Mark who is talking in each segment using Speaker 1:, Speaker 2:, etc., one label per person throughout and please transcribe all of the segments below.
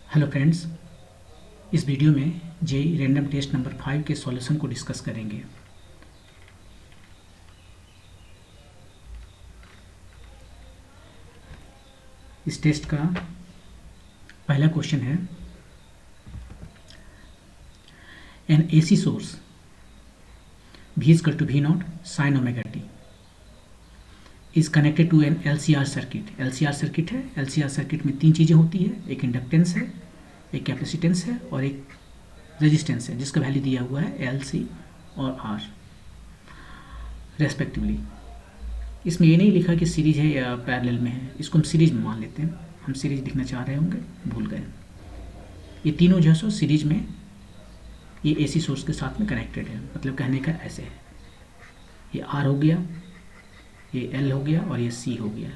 Speaker 1: Hello friends, इस video में JEE random test number 5 के सॉल्यूशन को डिस्कस करेंगे। इस टेस्ट का पहला क्वेश्चन है, an AC source V is equal to V naught sin omega t is connected to an LCR circuit. LCR circuit है। LCR सर्किट में तीन चीज़ें होती है, एक इंडक्टेंस है, एक कैपेसिटेंस है और एक रेजिस्टेंस है, जिसका वैल्यू दिया हुआ है LC और R रेस्पेक्टिवली। इसमें ये नहीं लिखा कि सीरीज है या पैरेलल में है, इसको हम सीरीज में मान लेते हैं। हम सीरीज लिखना चाह रहे होंगे, भूल गए। ये तीनों जो है सो सीरीज में ये एसी सोर्स के साथ में कनेक्टेड है। मतलब कहने का ऐसे है, ये R हो गया, ये L हो गया और ये C हो गया,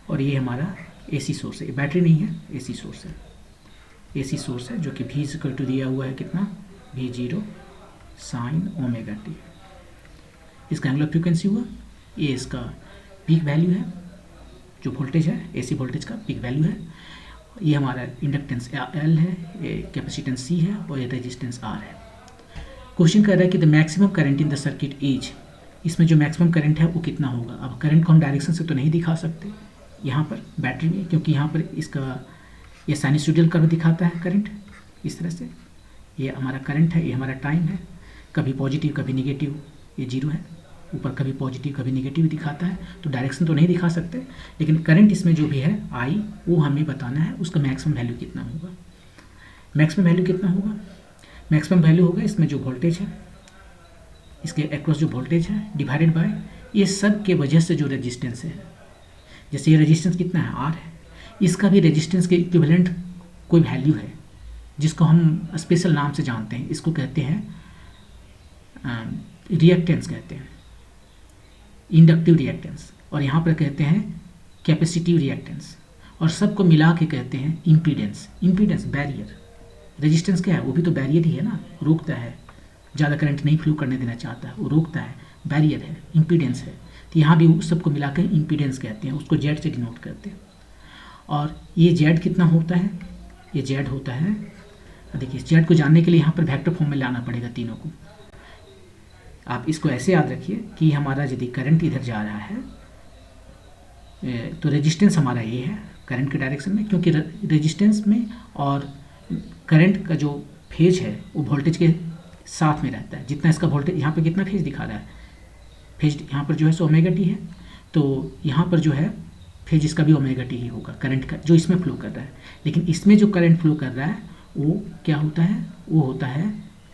Speaker 1: और ये हमारा एसी सोर्स है। ये बैटरी नहीं है, एसी सोर्स है। एसी सोर्स है जो कि V इज इक्वल टू दिया हुआ है कितना, V0 साइन ओमेगा टी। इसका एंगुलर फ्रीक्वेंसी हुआ, ये इसका पीक वैल्यू है, जो वोल्टेज है एसी वोल्टेज का पीक वैल्यू है। ये हमारा इंडक्टेंस L है, ये कैपेसिटेंस C है और ये रेजिस्टेंस R है। क्वेश्चन कर रहा है कि the maximum current in the circuit is, इसमें जो मैक्सिमम करंट है वो कितना होगा। अब करंट को हम डायरेक्शन से तो नहीं दिखा सकते यहाँ पर बैटरी में, क्योंकि यहाँ पर इसका ये साइनसॉइडल कर्व दिखाता है करंट इस तरह से। ये हमारा करंट है, ये हमारा टाइम है, कभी पॉजिटिव कभी निगेटिव, ये जीरो है, ऊपर कभी पॉजिटिव कभी निगेटिव दिखाता है, तो डायरेक्शन तो नहीं दिखा सकते। लेकिन करंट इसमें जो भी है आई, वो हमें बताना है उसका मैक्सिमम वैल्यू कितना होगा। मैक्सिमम वैल्यू कितना होगा, मैक्सिमम वैल्यू होगा इसमें जो वोल्टेज है, इसके अक्रॉस जो वोल्टेज है डिवाइडेड बाय ये सब के वजह से जो रेजिस्टेंस है। जैसे ये रेजिस्टेंस कितना है, R है, इसका भी रेजिस्टेंस के इक्विवेलेंट कोई वैल्यू है जिसको हम स्पेशल नाम से जानते हैं। इसको कहते हैं रिएक्टेंस, कहते हैं इंडक्टिव रिएक्टेंस, और यहाँ पर कहते हैं कैपेसिटिव रिएक्टेंस, और सबको मिला के कहते हैं इम्पीडेंस। इम्पीडेंस बैरियर, रेजिस्टेंस क्या है, वो भी तो बैरियर ही है ना, रोकता है, ज़्यादा करंट नहीं फ्लो करने देना चाहता है, वो रोकता है, बैरियर है, इम्पीडेंस है। तो यहाँ भी उस सबको मिला के इम्पीडेंस कहते हैं, उसको जेड से डिनोट करते हैं। और ये जेड कितना होता है, ये जेड होता है, देखिए जेड को जानने के लिए यहाँ पर वेक्टर फॉर्म में लाना पड़ेगा तीनों को। आप इसको ऐसे याद रखिए कि हमारा यदि करंट इधर जा रहा है तो रेजिस्टेंस हमारा ये है करंट के डायरेक्शन में, क्योंकि रेजिस्टेंस में और करंट का जो फेज है वो वोल्टेज के साथ में रहता है। जितना इसका वोल्टेज यहाँ पे कितना फेज दिखा रहा है, फेज यहाँ पर जो है सो ओमेगा टी है, तो यहाँ पर जो है फेज इसका भी ओमेगा टी ही होगा करंट का, जो इसमें फ्लो कर रहा है। लेकिन इसमें जो करंट फ्लो कर रहा है वो क्या होता है, वो होता है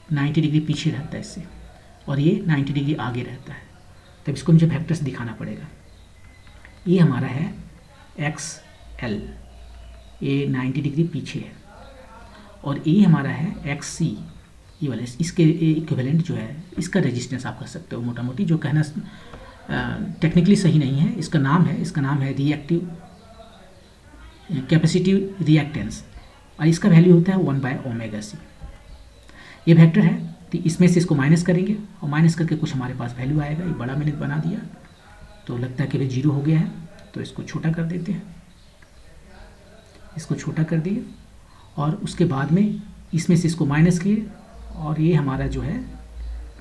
Speaker 1: 90 डिग्री पीछे रहता है इससे, और ये 90 डिग्री आगे रहता है। तब इसको मुझे वेक्टर्स दिखाना पड़ेगा। ये हमारा है XL, ये 90 डिग्री पीछे है, और ये हमारा है XC, ये वाले इसके इक्विवेलेंट जो है, इसका रेजिस्टेंस आप कह सकते हो मोटा मोटी, जो कहना टेक्निकली सही नहीं है। इसका नाम है रिएक्टिव कैपेसिटिव रिएक्टेंस, और इसका वैल्यू होता है 1/ωc। ये वेक्टर है, तो इसमें से इसको माइनस करेंगे और माइनस करके कुछ हमारे पास वैल्यू आएगा। ये बड़ा मैंने बना दिया तो लगता है कि भाई जीरो हो गया है, तो इसको छोटा कर देते हैं, इसको छोटा कर दिए, और उसके बाद में इसमें से इसको माइनस किए, और ये हमारा जो है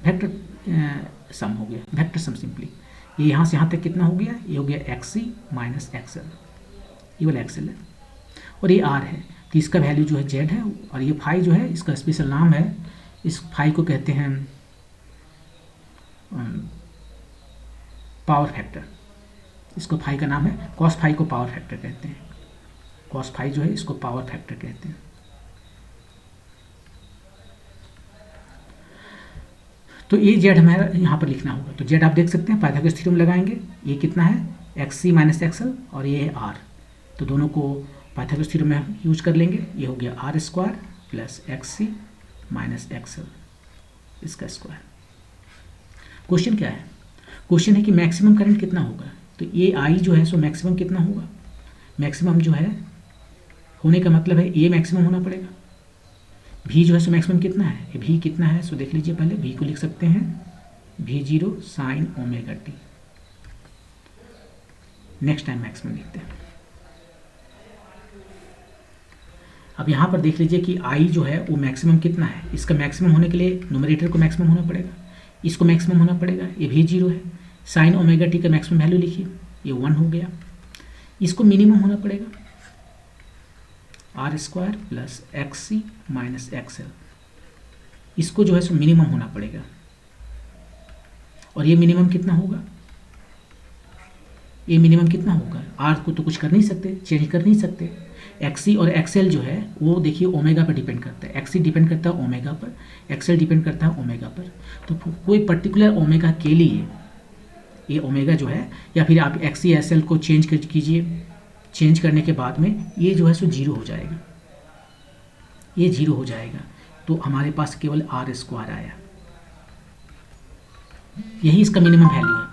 Speaker 1: वेक्टर सम हो गया, वेक्टर सम सिंपली। ये यहाँ से यहाँ तक कितना हो गया, ये हो गया XC माइनस XL, ये वाला XL है, और ये R है, तो इसका वैल्यू जो है Z है, और ये फाई जो है इसका स्पेशल नाम है, इस फाई को कहते हैं पावर फैक्टर। इसको फाई का नाम है, कॉस फाई को पावर फैक्टर कहते हैं, कॉस फाई जो है इसको पावर फैक्टर कहते हैं। तो ये जेड हमारा यहाँ पर लिखना होगा, तो जेड आप देख सकते हैं पाइथागोरस थ्योरम लगाएंगे, ये कितना है XC माइनस XL, और ये है R, तो दोनों को पाइथागोरस थ्योरम में यूज कर लेंगे। ये हो गया R² plus XC minus XL, इसका स्क्वायर। क्वेश्चन क्या है, क्वेश्चन है कि मैक्सिमम करंट कितना होगा। तो ये I जो है सो मैक्सिमम कितना होगा, मैक्सिमम जो है होने का मतलब है ये मैक्सिमम होना पड़ेगा। V जो है सो मैक्सिमम कितना है, ये V कितना है, सो देख लीजिए। पहले V को लिख सकते हैं V0 sign omega T, next time maximum लिखते हैं। अब यहाँ पर देख लीजिए कि आई जो है वो मैक्सिमम कितना है, इसका मैक्सिमम होने के लिए न्यूमरेटर को मैक्सिमम होना पड़ेगा, इसको मैक्सिमम होना पड़ेगा, ये भी 0 है। साइन ओमेगा टी का मैक्सिमम वैल्यू लिखिए, ये 1 हो गया। इसको मिनिमम होना पड़ेगा, R square plus X C minus X L, इसको जो है सो मिनिमम होना पड़ेगा। और ये मिनिमम कितना होगा, ये मिनिमम कितना होगा, आर को तो कुछ कर नहीं सकते, चेंज कर नहीं सकते। एक्सी और एक्सएल जो है वो देखिए ओमेगा पर डिपेंड करता है, एक्सी डिपेंड करता है ओमेगा पर, एक्सएल डिपेंड करता है ओमेगा पर। तो कोई पर्टिकुलर ओमेगा के लिए ये ओमेगा जो है, या फिर आप एक्सी एसएल को चेंज कीजिए, चेंज करने के बाद में ये जो है सो 0 हो जाएगा, ये 0 हो जाएगा। तो हमारे पास केवल आर स्क्वायर आया, यही इसका मिनिमम वैल्यू है,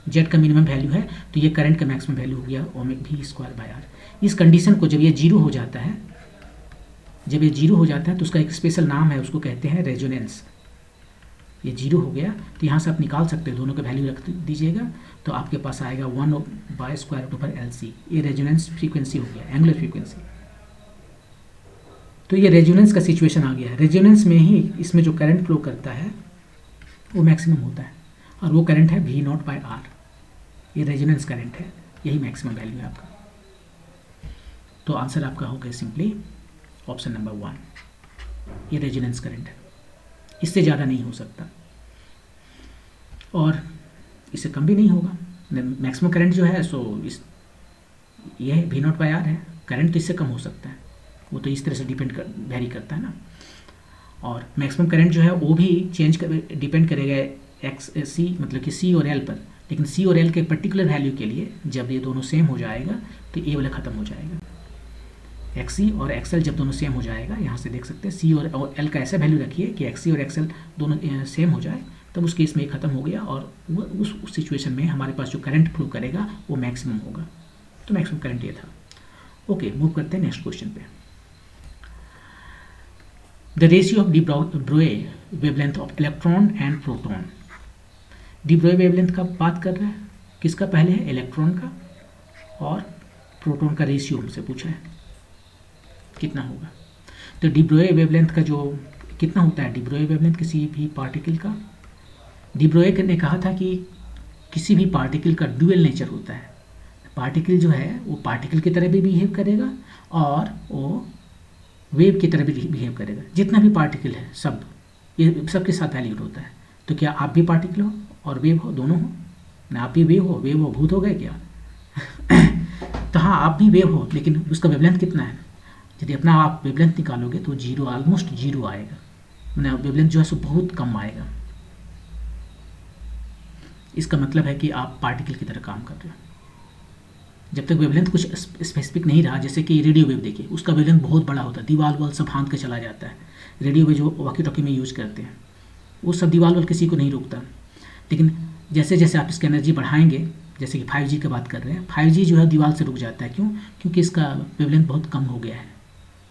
Speaker 1: जेड का मिनिमम वैल्यू है। तो ये करंट का मैक्सिमम वैल्यू हो गया ओमेगा भी स्क्वायर बाय आर। इस कंडीशन को जब ये 0 हो जाता है, जब ये 0 हो जाता है तो उसका एक स्पेशल नाम है, उसको कहते हैं रेजोनेंस। ये 0 हो गया तो यहाँ से आप निकाल सकते हो, दोनों का वैल्यू रख दीजिएगा तो आपके पास आएगा 1 by square root over L C. ये रेजोनेंस फ्रीक्वेंसी हो गया, एंगुलर फ्रीक्वेंसी। तो ये रेजोनेंस का सिचुएशन आ गया है। रेजोनेंस में ही इसमें जो करंट फ्लो करता है वो मैक्सिमम होता है, और वो करंट है वी नॉट बाय आर। ये रेजोनेंस करंट है, यही मैक्सिमम वैल्यू है आपका। तो आंसर आपका हो गया सिंपली ऑप्शन नंबर 1, ये रेजोनेंस करंट है, इससे ज़्यादा नहीं हो सकता और इससे कम भी नहीं होगा। मैक्सिमम करंट जो है सो इस ये वी नॉट बाय आर है, करंट तो इससे कम हो सकता है, वो तो इस तरह से वेरी करता है ना। और मैक्सिमम करंट जो है वो भी डिपेंड करेगा एक्स सी मतलब कि सी और एल पर, लेकिन सी और एल के पर्टिकुलर वैल्यू के लिए जब ये दोनों सेम हो जाएगा तो ये वाला ख़त्म हो जाएगा। एक्स सी और एक्सएल जब दोनों सेम हो जाएगा, यहाँ से देख सकते हैं सी और एल का ऐसा वैल्यू रखिए कि एक्स सी और एक्सएल दोनों सेम हो जाए, तब उस केस में ख़त्म हो गया और वो उस सिचुएशन में हमारे पास जो करंट फ्लो करेगा वो मैक्सिमम होगा। तो मैक्सिमम करंट ये था। ओके, मूव करते हैं नेक्स्ट क्वेश्चन पे। The ratio of de Broglie wavelength of electron and proton. De Broglie wavelength का बात कर रहा है, किसका पहले है, इलेक्ट्रॉन का, और प्रोटॉन का रेशियो हमसे पूछा है कितना होगा। तो डी ब्रोए वेवलेंथ का जो कितना होता है, डी ब्रोए वेवलेंथ किसी भी पार्टिकल का, डी ब्रोए ने कहा था कि किसी भी पार्टिकल का ड्यूअल नेचर होता है। पार्टिकल जो है वो पार्टिकल की तरह भी बिहेव करेगा और वो वेव की तरह भी बिहेव करेगा। जितना भी पार्टिकल है सब, ये सबके साथ वैलिड होता है। तो क्या आप भी पार्टिकल हो और वेव हो, दोनों हो ना? आप भी वेव हो भूत हो गए क्या? तो हाँ, आप भी वेव हो, लेकिन उसका वेवलेंथ कितना है? यदि अपना आप वेवलेंथ निकालोगे तो 0, ऑलमोस्ट 0 आएगा, मैंने वेवलेंथ जो है सो बहुत कम आएगा। इसका मतलब है कि आप पार्टिकल की तरह काम कर रहे हो। जब तक वेवलेंथ कुछ स्पेसिफिक नहीं रहा, जैसे कि रेडियो वेव देखिए, उसका वेवलेंथ बहुत बड़ा होता है, दीवार वाल सब हाथ के चला जाता है। रेडियो वेव जो वॉकी टॉकी में यूज़ करते हैं वो सब दीवार वाल किसी को नहीं रोकता। लेकिन जैसे जैसे आप इसकी एनर्जी बढ़ाएंगे, जैसे कि 5G की बात कर रहे हैं, 5G जो है दीवार से रुक जाता है। क्यों? क्योंकि इसका वेवलेंथ बहुत कम हो गया है,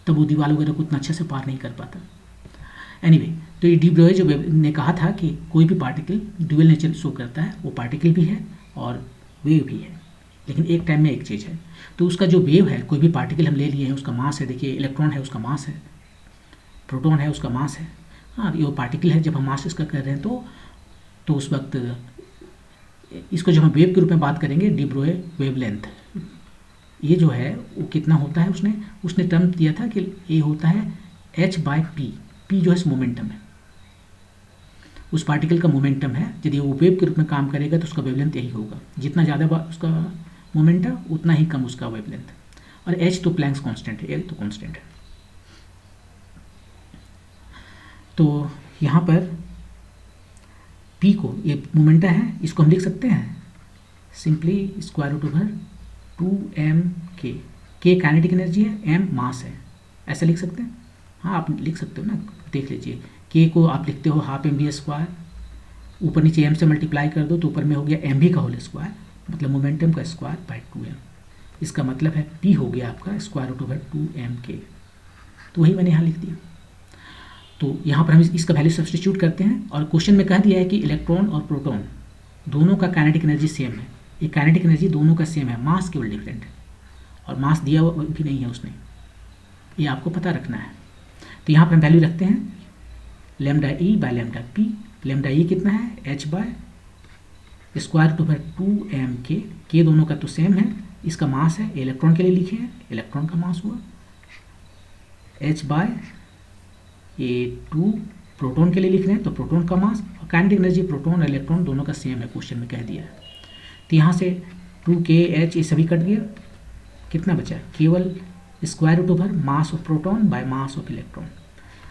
Speaker 1: तब वो दीवार वगैरह को उतना अच्छे से पार नहीं कर पाता। एनीवे, तो ये डी ब्रोए जो ने कहा था कि कोई भी पार्टिकल ड्यूअल नेचर शो करता है, वो पार्टिकल भी है और वेव भी है, लेकिन एक टाइम में एक चीज़ है। तो उसका जो वेव है, कोई भी पार्टिकल हम ले लिए हैं, उसका मास है, देखिए इलेक्ट्रॉन है उसका मास है, प्रोटॉन है उसका मास है। हाँ, ये वो पार्टिकल है, जब हम मास इसका कर रहे हैं तो उस वक्त इसको जब हम वेव के रूप में बात करेंगे, डी ब्रोए वेवलेंथ, ये जो है वो कितना होता है, उसने टर्म दिया था कि ये होता है h/p। p जो है मोमेंटम है, उस पार्टिकल का मोमेंटम है। यदि वो वेव के रूप में काम करेगा तो उसका वेवलेंथ यही होगा, जितना ज़्यादा उसका मोमेंट है उतना ही कम उसका वेवलेंथ। और h तो प्लैंक्स कांस्टेंट है, तो कांस्टेंट है। तो यहाँ पर p को, ये मोमेंटा है, इसको हम लिख सकते हैं simply square root over 2m k kinetic energy है, m मास है, ऐसा लिख सकते हैं। हाँ, आप लिख सकते हो ना, देख लीजिए, k को आप लिखते हो ½ mv², ऊपर नीचे m से मल्टीप्लाई कर दो तो ऊपर में हो गया mv का होल स्क्वायर, मतलब मोमेंटम का स्क्वायर बाय 2m। इसका मतलब है p हो गया आपका स्क्वायर रूट ओवर 2mk। तो वही मैंने यहाँ लिख दिया। तो यहाँ पर हम इसका वैल्यू सब्सटीट्यूट करते हैं, और क्वेश्चन में कह दिया है कि इलेक्ट्रॉन और प्रोटॉन दोनों का काइनेटिक एनर्जी सेम है। ये काइनेटिक एनर्जी दोनों का सेम है, मास केवल डिफरेंट है, और मास दिया भी नहीं है उसने। ये आपको पता रखना है। तो यहाँ पर हम वैल्यू रखते हैं lambda E by lambda P. Lambda E कितना है, H by square root over 2m के दोनों का तो सेम है। इसका मास है, इलेक्ट्रॉन के लिए लिखे हैं, इलेक्ट्रॉन का मास हुआ। h बाय ये 2 प्रोटॉन के लिए लिख रहे हैं तो प्रोटॉन का मास, और काइनेटिक एनर्जी प्रोटॉन और इलेक्ट्रॉन दोनों का सेम है, क्वेश्चन में कह दिया है। तो यहाँ से 2kh ये सभी कट गया, कितना बचा, केवल square root over mass of proton by mass of electron.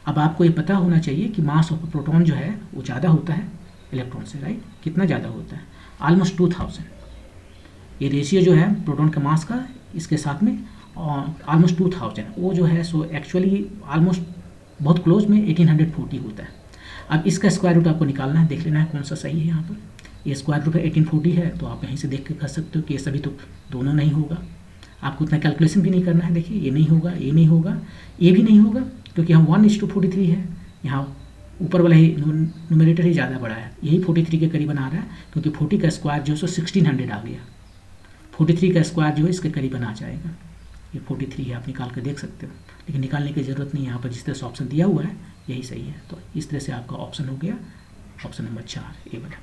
Speaker 1: अब आपको ये पता होना चाहिए कि मास ऑफ प्रोटॉन जो है वो ज़्यादा होता है इलेक्ट्रॉन से, राइट। कितना ज़्यादा होता है, ऑलमोस्ट 2000। ये रेशियो जो है प्रोटॉन के मास का इसके साथ में ऑलमोस्ट 2000, वो जो है सो एक्चुअली ऑलमोस्ट बहुत क्लोज में 1840 होता है। अब इसका स्क्वायर रूट आपको निकालना है, देख लेना है कौन सा सही है। यहाँ पर ये स्क्वायर रूट 1840 है, तो आप यहीं से देख के कर सकते हो कि ये सभी तो दोनों नहीं होगा। आपको उतना कैलकुलेशन भी नहीं करना है। देखिए ये नहीं होगा, ये नहीं होगा, ये भी नहीं होगा, क्योंकि हम 1:43 है। यहाँ ऊपर वाला ही न्यूमरेटर ही ज़्यादा बड़ा है, यही 43 के करीबन आ रहा है, क्योंकि 40 का स्क्वायर जो है सो 1600 आ गया। 43 का स्क्वायर जो है इसके करीबन आ जाएगा। ये 43 है, आप निकाल कर देख सकते हो, लेकिन निकालने की ज़रूरत नहीं है। यहाँ पर जिस तरह से ऑप्शन दिया हुआ है यही सही है। तो इस तरह से आपका ऑप्शन हो गया, ऑप्शन नंबर 4 ए वाला।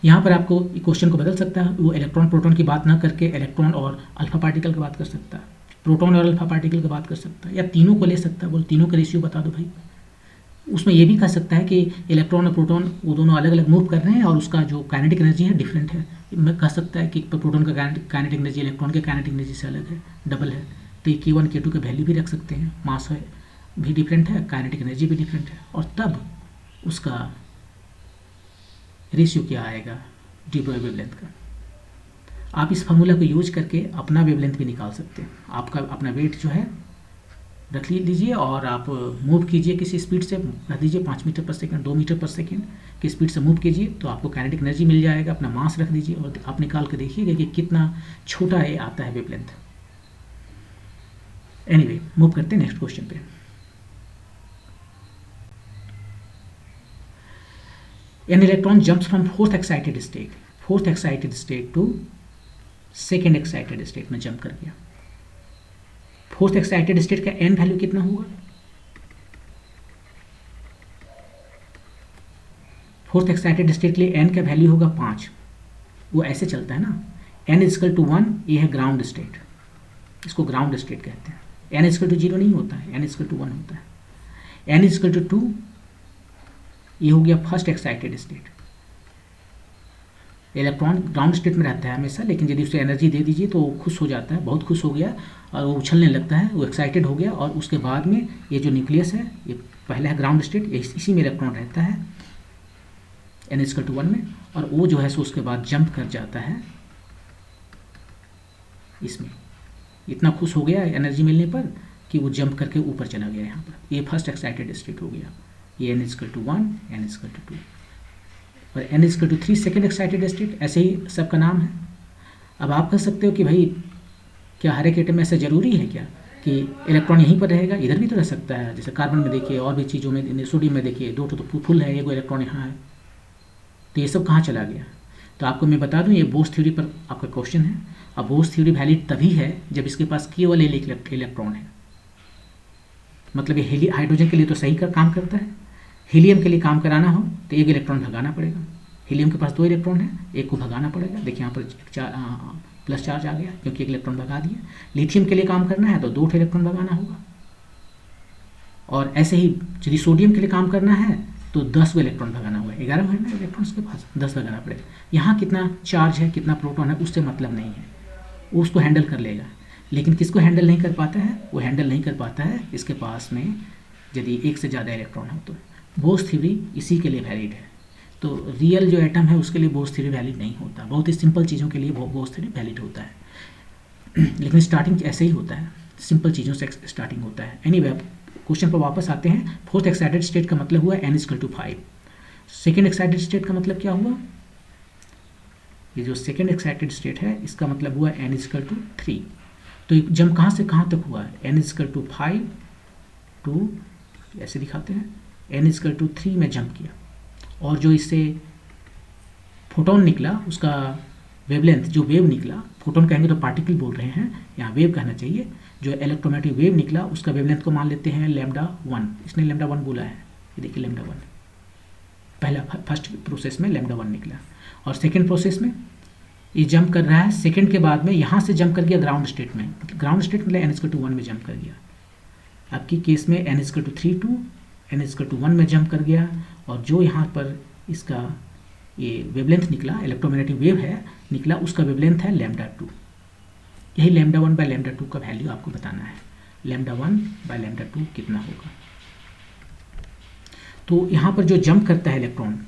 Speaker 1: यहाँ पर आपको क्वेश्चन को बदल सकता है, वो इलेक्ट्रॉन प्रोटॉन की बात ना करके इलेक्ट्रॉन और अल्फा पार्टिकल की बात कर सकता है, प्रोटॉन और अल्फा पार्टिकल की बात कर सकता है, या तीनों को ले सकता है, बोल तीनों का रेशियो बता दो भाई। उसमें ये भी कह सकता है कि इलेक्ट्रॉन और प्रोटॉन वो दोनों अलग अलग मूव कर रहे हैं और उसका जो काइनेटिक एनर्जी है डिफरेंट है। मैं कह सकता है कि प्रोटॉन का काइनेटिक एनर्जी इलेक्ट्रॉन के काइनेटिक एनर्जी से अलग है, डबल है। तो ये K1 K2 के वैल्यू भी रख सकते हैं, मास है भी डिफरेंट है, काइनेटिक एनर्जी भी डिफरेंट है, और तब उसका रेशियो क्या आएगा डी बाय वेवलेंथ का। आप इस फार्मूला को यूज करके अपना वेवलेंथ भी निकाल सकते हैं। आपका अपना वेट जो है रख लीजिए और आप मूव कीजिए किसी स्पीड से, रख दीजिए 5 मीटर पर सेकंड, 2 मीटर पर सेकंड की स्पीड से मूव कीजिए, तो आपको काइनेटिक एनर्जी मिल जाएगा। अपना मास रख दीजिए और आप निकाल के देखिएगा कि कितना छोटा ये आता है वेवलेंथ। एनीवे, मूव करते हैं नेक्स्ट क्वेश्चन पे। An electron jumps from fourth excited state to second excited state में जंप कर गया। फोर्थ एक्साइटेड स्टेट का n वैल्यू कितना होगा, फोर्थ एक्साइटेड स्टेट के लिए n का वैल्यू होगा 5। वो ऐसे चलता है ना, n इक्वल टू 1, ये है ग्राउंड स्टेट, इसको ग्राउंड स्टेट कहते हैं। n इक्वल टू 0 नहीं होता है, n इक्वल टू 1 होता है। n इक्वल टू 2, ये हो गया first excited state. Electron ground state में रहता है हमेशा, लेकिन यदि उसे एनर्जी दे दीजिए तो वो खुश हो जाता है, बहुत खुश हो गया और वो उछलने लगता है, वो एक्साइटेड हो गया। और उसके बाद में ये जो न्यूक्लियस है, ये पहला है ग्राउंड स्टेट, इसी में इलेक्ट्रॉन रहता है n इक्वल टू 1 में, और वो जो है सो उसके बाद जंप कर जाता है इसमें। इतना खुश हो गया एनर्जी मिलने पर कि वो जंप करके ऊपर चला गया। यहाँ पर ये फर्स्ट एक्साइटेड स्टेट हो गया। ये n equal to 1, n equal to 2 और n equal to 3 second excited state, ऐसे ही सबका नाम है। अब आप कह सकते हो कि भाई क्या हर एक एटम में ऐसा ज़रूरी है क्या कि इलेक्ट्रॉन यहीं पर रहेगा, इधर भी तो रह सकता है। जैसे कार्बन में देखिए, और भी चीज़ों में, सोडियम में देखिए, 2 तो फुल है, एक इलेक्ट्रॉन यहाँ है, तो ये सब कहाँ चला गया। तो आपको मैं बता दूँ, ये बोस थ्योरी पर आपका क्वेश्चन है। अब बोस थ्योरी वैलिड तभी है जब इसके पास केवल एक इलेक्ट्रॉन है, मतलब ये हाइड्रोजन के लिए तो सही का काम करता है, हीलियम के लिए काम कराना हो तो एक इलेक्ट्रॉन भगाना पड़ेगा। हीलियम के पास 2 इलेक्ट्रॉन है, एक को भगाना पड़ेगा। देखिए यहाँ पर प्लस चार्ज आ गया क्योंकि एक इलेक्ट्रॉन भगा दिया। लिथियम के लिए काम करना है तो 2 इलेक्ट्रॉन भगाना होगा, और ऐसे ही यदि सोडियम के लिए काम करना है तो 10 इलेक्ट्रॉन भगाना होगा। 11 है ना इलेक्ट्रॉन्स के पास, 10 भगाना पड़ेगा। यहाँ कितना चार्ज है, कितना प्रोटॉन है, उससे मतलब नहीं है, वो उसको हैंडल कर लेगा। लेकिन किसको हैंडल नहीं कर पाता है, वो हैंडल नहीं कर पाता है इसके पास में यदि एक से ज़्यादा इलेक्ट्रॉन हो। तो बोस थ्योरी इसी के लिए वैलिड है। तो रियल जो एटम है उसके लिए बोस थ्योरी वैलिड नहीं होता, बहुत ही सिंपल चीज़ों के लिए बोस थ्योरी वैलिड होता है। लेकिन स्टार्टिंग ऐसे ही होता है, सिंपल चीज़ों से स्टार्टिंग होता है। एनीवे, क्वेश्चन पर वापस आते हैं। फोर्थ एक्साइटेड स्टेट का मतलब हुआ n equal to 5। Second excited state का मतलब क्या हुआ, ये जो सेकेंड एक्साइटेड स्टेट है इसका मतलब हुआ n इक्वल टू 3। तो जंप कहाँ से कहाँ तक हुआ, n इक्वल टू 5 टू, ऐसे दिखाते हैं, n इक्वल टू 3 में जंप किया, और जो इससे फोटोन निकला उसका वेवलेंथ जो वेव निकला, फोटोन कहेंगे तो पार्टिकल बोल रहे हैं, यहाँ वेव कहना चाहिए, जो इलेक्ट्रोमैग्नेटिक वेव निकला उसका वेवलेंथ को मान लेते हैं λ1। इसने λ1 बोला है, ये देखिए λ1 पहला फर्स्ट प्रोसेस में λ1 निकला। और सेकेंड प्रोसेस में ये जंप कर रहा है, सेकेंड के बाद में यहाँ से जंप कर गया ग्राउंड स्टेट में, ग्राउंड स्टेट मतलब n=1 में जंप कर गया। आपकी केस में n=3 टू n=1 में जंप कर गया, और जो यहाँ पर इसका ये वेवलेंथ निकला, इलेक्ट्रोमैग्नेटिक वेव है निकला, उसका वेवलेंथ है λ2। यही λ1/λ2 का वैल्यू आपको बताना है, λ1/λ2 कितना होगा। तो यहाँ पर जो जंप करता है इलेक्ट्रॉन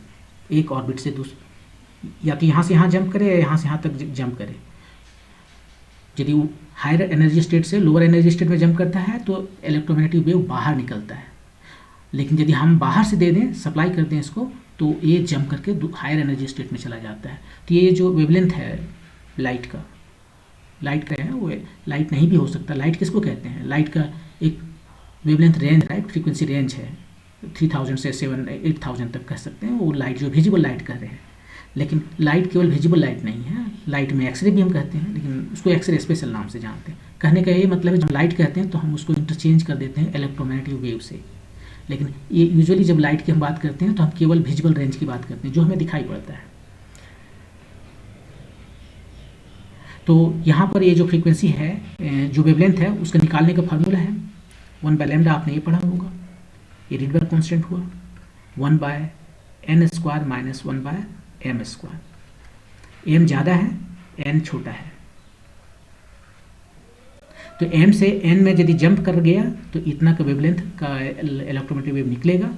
Speaker 1: एक ऑर्बिट से दूसरे, या तो यहाँ से यहाँ जंप करे या यहाँ से यहाँ तक जंप करे। यदि वो हायर एनर्जी स्टेट से लोअर एनर्जी स्टेट में जंप करता है तो इलेक्ट्रोमैग्नेटिक वेव बाहर निकलता है, लेकिन यदि हम बाहर से दे दें, सप्लाई कर दें इसको, तो ये जंप करके हायर एनर्जी स्टेट में चला जाता है। तो ये जो वेवलेंथ है लाइट का है, वो लाइट नहीं भी हो सकता। लाइट किसको कहते हैं? लाइट का एक wavelength range, right, frequency range है, 3000 से 8000 तक कह सकते हैं। वो लाइट जो विजिबल लाइट कह रहे हैं, लेकिन लाइट केवल विजिबल लाइट नहीं है, लाइट में एक्सरे भी हम कहते हैं, लेकिन उसको एक्सरे स्पेशल नाम से जानते हैं। कहने का ये मतलब है जब लाइट कहते हैं तो हम उसको इंटरचेंज कर देते हैं इलेक्ट्रोमैग्नेटिक वेव से, लेकिन ये यूजुअली जब लाइट की हम बात करते हैं तो हम केवल विजिबल रेंज की बात करते हैं, जो हमें दिखाई पड़ता है। तो यहाँ पर ये जो फ्रीक्वेंसी है, जो वेवलेंथ है, उसका निकालने का फार्मूला है 1/λ, आपने ये पढ़ा होगा। ये रिडबर्ग कांस्टेंट हुआ 1/n² - 1/m²। m ज़्यादा है, n छोटा है, तो m से n में यदि जंप कर गया तो इतना का वेवलेंथ का इलेक्ट्रोमैग्नेटिक वेव निकलेगा,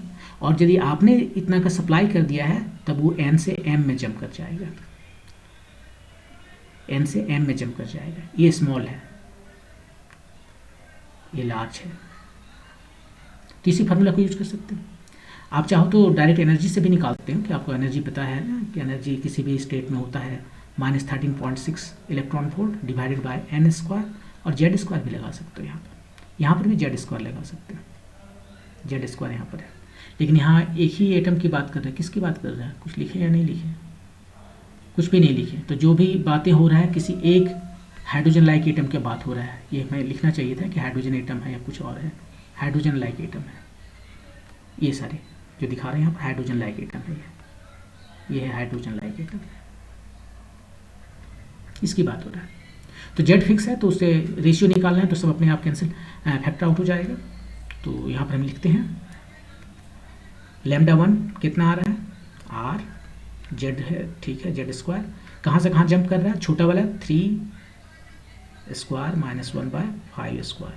Speaker 1: और यदि आपने इतना का सप्लाई कर दिया है तब वो n से m में जंप कर जाएगा, n से m में जंप कर जाएगा। ये स्मॉल है, ये लार्ज है। तो इसी फार्मूला को यूज कर सकते हैं। आप चाहो तो डायरेक्ट एनर्जी से भी निकालते हैं कि आपको एनर्जी पता है ना कि एनर्जी किसी भी स्टेट में होता है -13.6 electron volt divided by n², और z² भी लगा सकते हो। यहाँ पर भी z² लगा सकते हैं, z² यहाँ पर है। लेकिन यहाँ एक ही एटम की बात कर रहे हैं, किसकी बात कर रहे हैं? कुछ लिखे या नहीं लिखे? कुछ भी नहीं लिखे। तो जो भी बातें हो रहा है किसी एक हाइड्रोजन लाइक एटम की बात हो रहा है। ये हमें लिखना चाहिए था कि हाइड्रोजन एटम है या कुछ और है। हाइड्रोजन लाइक एटम है, ये सारे जो दिखा रहे हैं यहाँ पर हाइड्रोजन लाइक एटम है। ये है हाइड्रोजन लाइक एटम, इसकी बात हो रहा है। तो जेड फिक्स है, तो उससे रेशियो निकालना है, तो सब अपने आप कैंसिल, फैक्टर आउट हो जाएगा। तो यहाँ पर हम लिखते हैं λ1 कितना आ रहा है? r, z है, ठीक है, z²। कहाँ से कहाँ जंप कर रहा है? छोटा वाला 3² - 1/5²।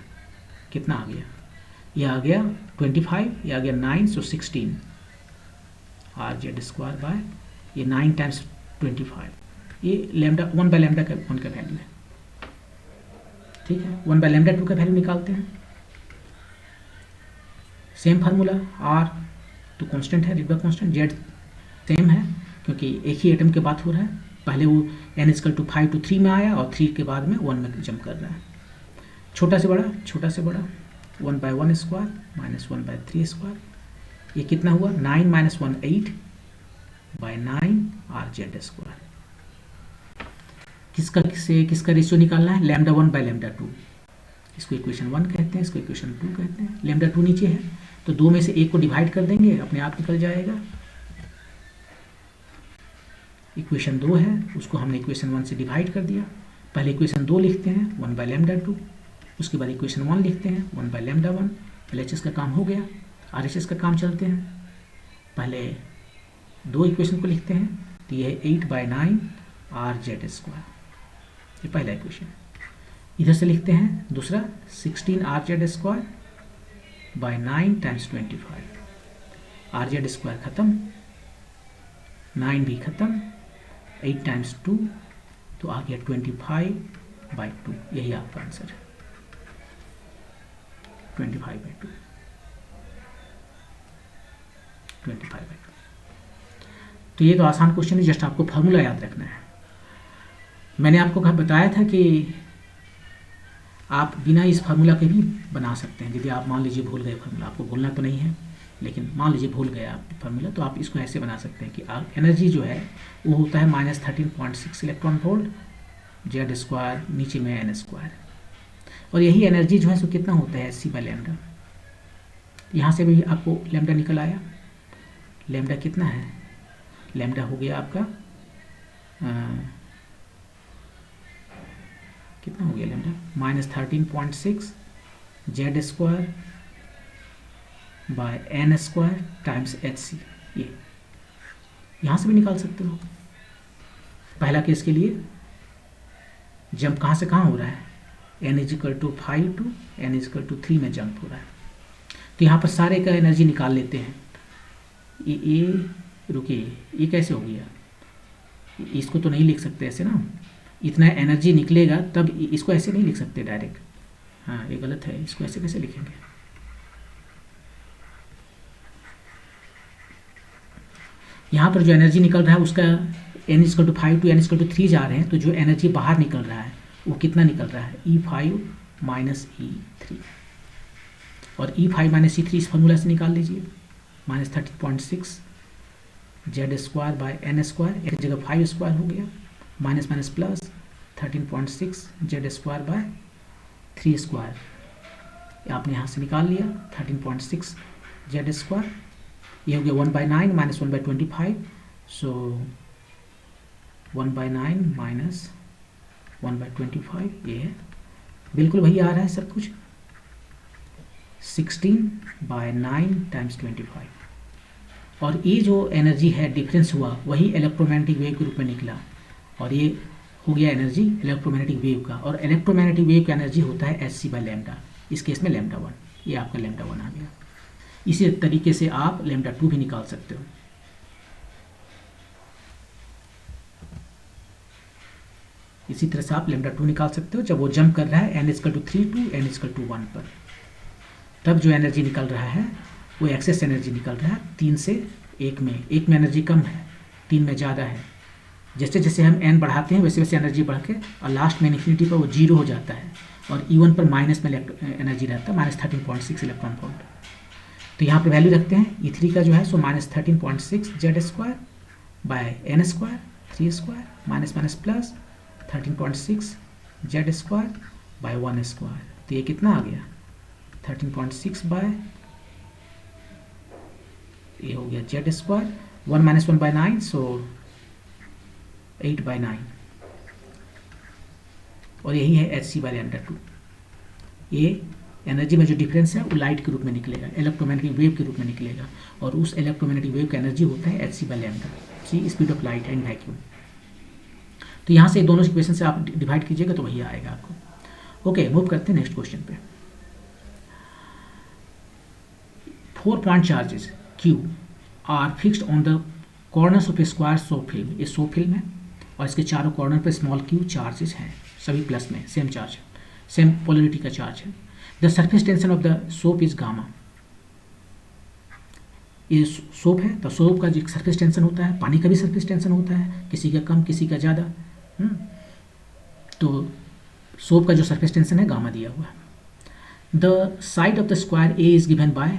Speaker 1: कितना आ गया? ये आ गया 25, ये आ गया 9, सो 16 rz², ये 9 × 25, ये λ1/λ का 1 का वैल्यू है, ठीक है। 1/λ2 का वैल्यू निकालते हैं। सेम फार्मूला, r तो कांस्टेंट है, रिडबर्ग कांस्टेंट, z सेम है क्योंकि एक ही एटम की बात हो रहा है। पहले वो n=5 to 3 में आया और 3 के बाद में 1 में जंप कर रहा है। छोटा से बड़ा 1/1² - 1/3², ये कितना हुआ? 9 - 1 8/9 rz²। किसका रेशियो निकालना है? λ1/λ2। इसको इक्वेशन 1 कहते हैं, इसको इक्वेशन 2 कहते हैं। λ2 नीचे है तो 2 में से 1 को डिवाइड कर देंगे, अपने आप निकल जाएगा। इक्वेशन 2 है, उसको हमने इक्वेशन 1 से डिवाइड कर दिया। पहले इक्वेशन 2 लिखते हैं 1/λ2, उसके बाद इक्वेशन 1 लिखते हैं 1/λ1। LHS का काम हो गया, RHS का काम चलते हैं। पहले 2 इक्वेशन को लिखते हैं, तो ये है 8/9 rz², ये पहला इक्वेशन। इधर से लिखते हैं दूसरा 16 rz² / 9 × 25। rz² खत्म, 9 भी खत्म, 8 × 2 तो आ गया 25/2। यही आपका आंसर है, 25/2। तो ये तो आसान क्वेश्चन है, जस्ट आपको फार्मूला याद रखना है। मैंने आपको बताया था कि आप बिना इस फार्मूला के भी बना सकते हैं। यदि आप मान लीजिए भूल गए फार्मूला, आपको भूलना तो नहीं है, लेकिन मान लीजिए भूल गए आप फार्मूला, तो आप इसको ऐसे बना सकते हैं कि एनर्जी जो है वो होता है -13.6 इलेक्ट्रॉन वोल्ट जेड स्क्वायर, नीचे में एन स्क्वायर, और यही एनर्जी जो है सो कितना होता है एच सी बाई लैम्डा। यहाँ से भी आपको लैम्डा निकल आया, लैम्डा कितना है, लैम्डा हो गया आपका कितना हो गया lambda, -13.6 Z square by N square times H C. ये यहाँ से भी निकाल सकते हो। पहला केस के लिए जंप कहाँ से कहाँ हो रहा है, n = 5 टू n = 3 में जंप हो रहा है। तो यहाँ पर सारे का एनर्जी निकाल लेते हैं। ये रुकिए, ये कैसे हो गया, इसको तो नहीं लिख सकते ऐसे ना, इतना एनर्जी निकलेगा तब, इसको ऐसे नहीं लिख सकते डायरेक्ट, हाँ ये गलत है, इसको ऐसे कैसे लिखेंगे। यहाँ पर जो एनर्जी निकल रहा है उसका n = 5 टू n = 3 जा रहे हैं, तो जो एनर्जी बाहर निकल रहा है वो कितना निकल रहा है, E5 - E3, और E5 - E3 इस फॉर्मूला से निकाल लीजिए, -13.6 Z square by N square, एक जगह 5 स्क्वायर हो गया, minus minus plus 13.6 Z square by 3 square, आपने यहाँ से निकाल लिया 13.6 जेड स्क्वायर, ये हो गया 1/9 - 1/25, सो 1/9 माइनस 1/25, ये है बिल्कुल वही आ रहा है सब कुछ, 16/9 टाइम्स 25, और ये जो एनर्जी है डिफरेंस हुआ वही इलेक्ट्रोमैग्नेटिक वेव के रूप में निकला, और ये हो गया एनर्जी इलेक्ट्रोमैग्नेटिक वेव का, और इलेक्ट्रोमैग्नेटिक वेव का एनर्जी होता है एच सी बाई लैम्डा, इस केस में लैम्डा 1, ये आपका लैम्डा 1 आ गया। इसी तरीके से आप लैम्डा 2 भी निकाल सकते हो। इसी तरह से आप लैम्डा 2 निकाल सकते हो, जब वो जंप कर रहा है n = 3 टू n = 1 पर, तब जो एनर्जी निकल रहा है वो एक्सेस एनर्जी निकल रहा है 3 से 1 में, 1 में एनर्जी कम है, 3 में ज़्यादा है। जैसे जैसे हम n बढ़ाते हैं वैसे वैसे एनर्जी बढ़ के और लास्ट में इन्फिनिटी पर वो 0 हो जाता है, और E1 पर माइनस में एनर्जी रहता है -13.6 इलेक्ट्रॉन वोल्ट। तो यहाँ पर वैल्यू रखते हैं, E3 का जो है सो -13.6 Z square by N square 3 square minus minus plus 13.6 Z square by 1 square, तो ये कितना आ गया 13.6 बाय, ये हो गया जेड स्क्वायर, 1 - 1/9, सो 8/9, और यही है एच सी बाई लैम्डा 2। ये एनर्जी में जो डिफरेंस है वो लाइट के रूप में निकलेगा, इलेक्ट्रोमैग्नेटिक वेव के रूप में निकलेगा, और उस इलेक्ट्रोमैग्नेटिक वेव का एनर्जी होता है H C by lambda, C speed of light in vacuum. तो यहाँ से दोनों इक्वेशन से आप डिवाइड कीजिएगा तो वही आएगा आपको। ओके, मूव करते हैं नेक्स्ट क्वेश्चन पे। 4 point charges Q are fixed on the corners of a square soap film, ये सोप फिल्म है और इसके चारों कॉर्नर पे स्मॉल q चार्जेस हैं, सभी प्लस में सेम चार्ज है, सेम पोलरिटी का चार्ज है। The surface tension of the soap is gamma, ये सोप है तो सोप का जो सरफेस टेंशन होता है, पानी का भी सरफेस टेंशन होता है, किसी का कम किसी का ज़्यादा, तो सोप का जो सरफेस टेंशन है गामा दिया हुआ है। The side of the square A is given by,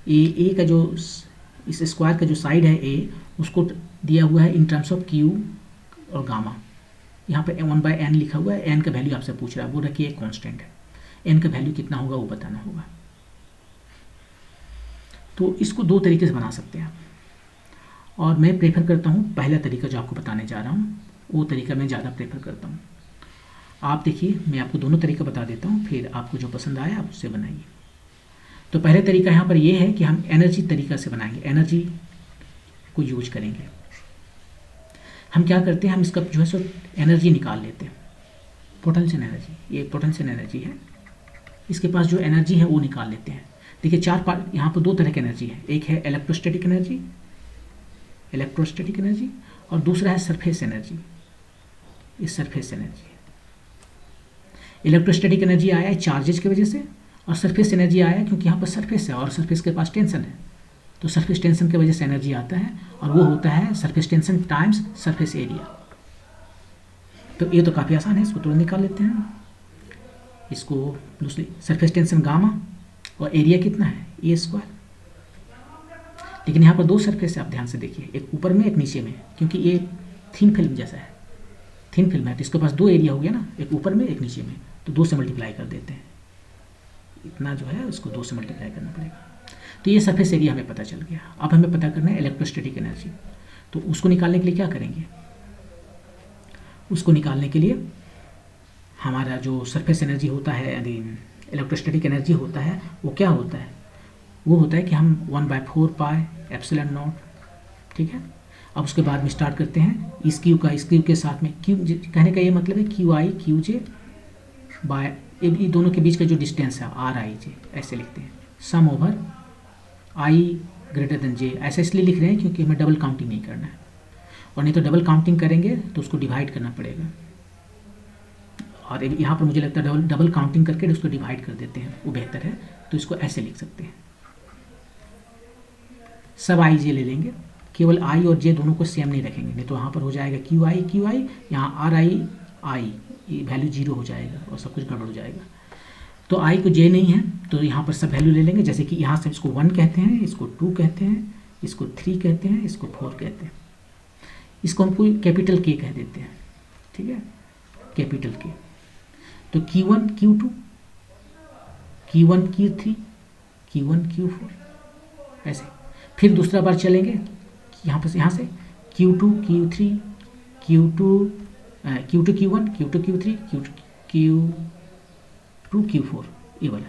Speaker 1: A का जो इस स्क्वायर का जो साइड है ए, उसको दिया हुआ है इन टर्म्स ऑफ क्यू और गामा। यहाँ पे 1/n लिखा हुआ है, n का वैल्यू आपसे पूछ रहा है, वो रखिए कांस्टेंट है, n का वैल्यू कितना होगा वो बताना होगा। तो इसको दो तरीके से बना सकते हैं, और मैं प्रेफर करता हूँ पहला तरीका जो आपको बताने जा रहा हूँ, वो तरीका मैं ज़्यादा प्रेफर करता हूँ। आप देखिए, मैं आपको दोनों तरीका बता देता हूँ, फिर आपको जो पसंद आए आप उससे बनाइए। तो पहले तरीका यहाँ पर ये है कि हम एनर्जी तरीका से बनाएंगे, एनर्जी को यूज करेंगे। हम क्या करते हैं, हम इसका जो है सो एनर्जी निकाल लेते हैं, पोटेंशियल एनर्जी, ये पोटेंशियल एनर्जी है, इसके पास जो एनर्जी है वो निकाल लेते हैं। देखिए चार पार्ट, यहाँ पर दो तरह की एनर्जी है, एक है इलेक्ट्रोस्टैटिक एनर्जी, और दूसरा है सरफेस एनर्जी, ये सरफेस एनर्जी है। इलेक्ट्रोस्टैटिक एनर्जी आया है चार्जेस की वजह से, और सरफेस एनर्जी आया है क्योंकि यहाँ पर सरफेस है और सरफेस के पास टेंशन है, तो सरफेस टेंशन की वजह से एनर्जी आता है, और वो होता है surface tension times surface area. तो ये तो काफ़ी आसान है, इसको तुरंत निकाल लेते हैं। इसको दूसरी सरफेस टेंशन गामा, और एरिया कितना है ए स्क्वायर, लेकिन यहाँ पर दो सरफेस है, आप ध्यान से देखिए, एक ऊपर में एक नीचे में, क्योंकि ये थिन फिल्म जैसा है, थिन फिल्म है तो इसके पास दो एरिया हो गया ना, एक ऊपर में एक नीचे में, तो 2 से मल्टीप्लाई कर देते हैं, इतना जो है उसको 2 से मल्टीप्लाई करना पड़ेगा। तो ये सरफेस एरिया हमें पता चल गया। अब हमें पता करना है इलेक्ट्रोस्टैटिक एनर्जी, तो उसको निकालने के लिए क्या करेंगे, उसको निकालने के लिए हमारा जो सरफेस एनर्जी होता है, यदि इलेक्ट्रोस्टैटिक एनर्जी होता है, वो क्या होता है, वो होता है कि हम 1/4 पाई एप्सिलॉन नॉट, ठीक है। अब उसके बाद में स्टार्ट करते हैं इस क्यू का इस क्यू के साथ में, क्यू कहने का ये मतलब है Q I Q J by, ये दोनों के बीच का जो डिस्टेंस है आर आई जे, ऐसे लिखते हैं, सम ओवर आई ग्रेटर देन जे, ऐसा इसलिए लिख रहे हैं क्योंकि हमें डबल काउंटिंग नहीं करना है, और नहीं तो डबल काउंटिंग करेंगे तो उसको डिवाइड करना पड़ेगा, और यहाँ पर मुझे लगता है डबल काउंटिंग करके उसको डिवाइड कर देते हैं, वो बेहतर है, तो इसको ऐसे लिख सकते हैं, सब आई जे ले लेंगे, केवल आई और जे दोनों को सेम नहीं रखेंगे, नहीं तो यहाँ पर हो जाएगा क्यू आई, यहाँ आर आई आई, ये वैल्यू 0 हो जाएगा और सब कुछ गड़बड़ हो जाएगा। तो आई को जे नहीं है तो यहाँ पर सब वैल्यू ले लेंगे, जैसे कि यहाँ से इसको 1 कहते हैं, इसको 2 कहते हैं, इसको 3 कहते हैं, इसको 4 कहते हैं, इसको हम कोई कैपिटल के कह देते हैं, ठीक है, कैपिटल के। तो Q1 Q2 Q1 Q3 Q1 Q4 ऐसे, फिर दूसरा बार चलेंगे यहाँ से Q2 Q3 Q2 Q1 Q2 Q3 Q2 Q4, ये वाला।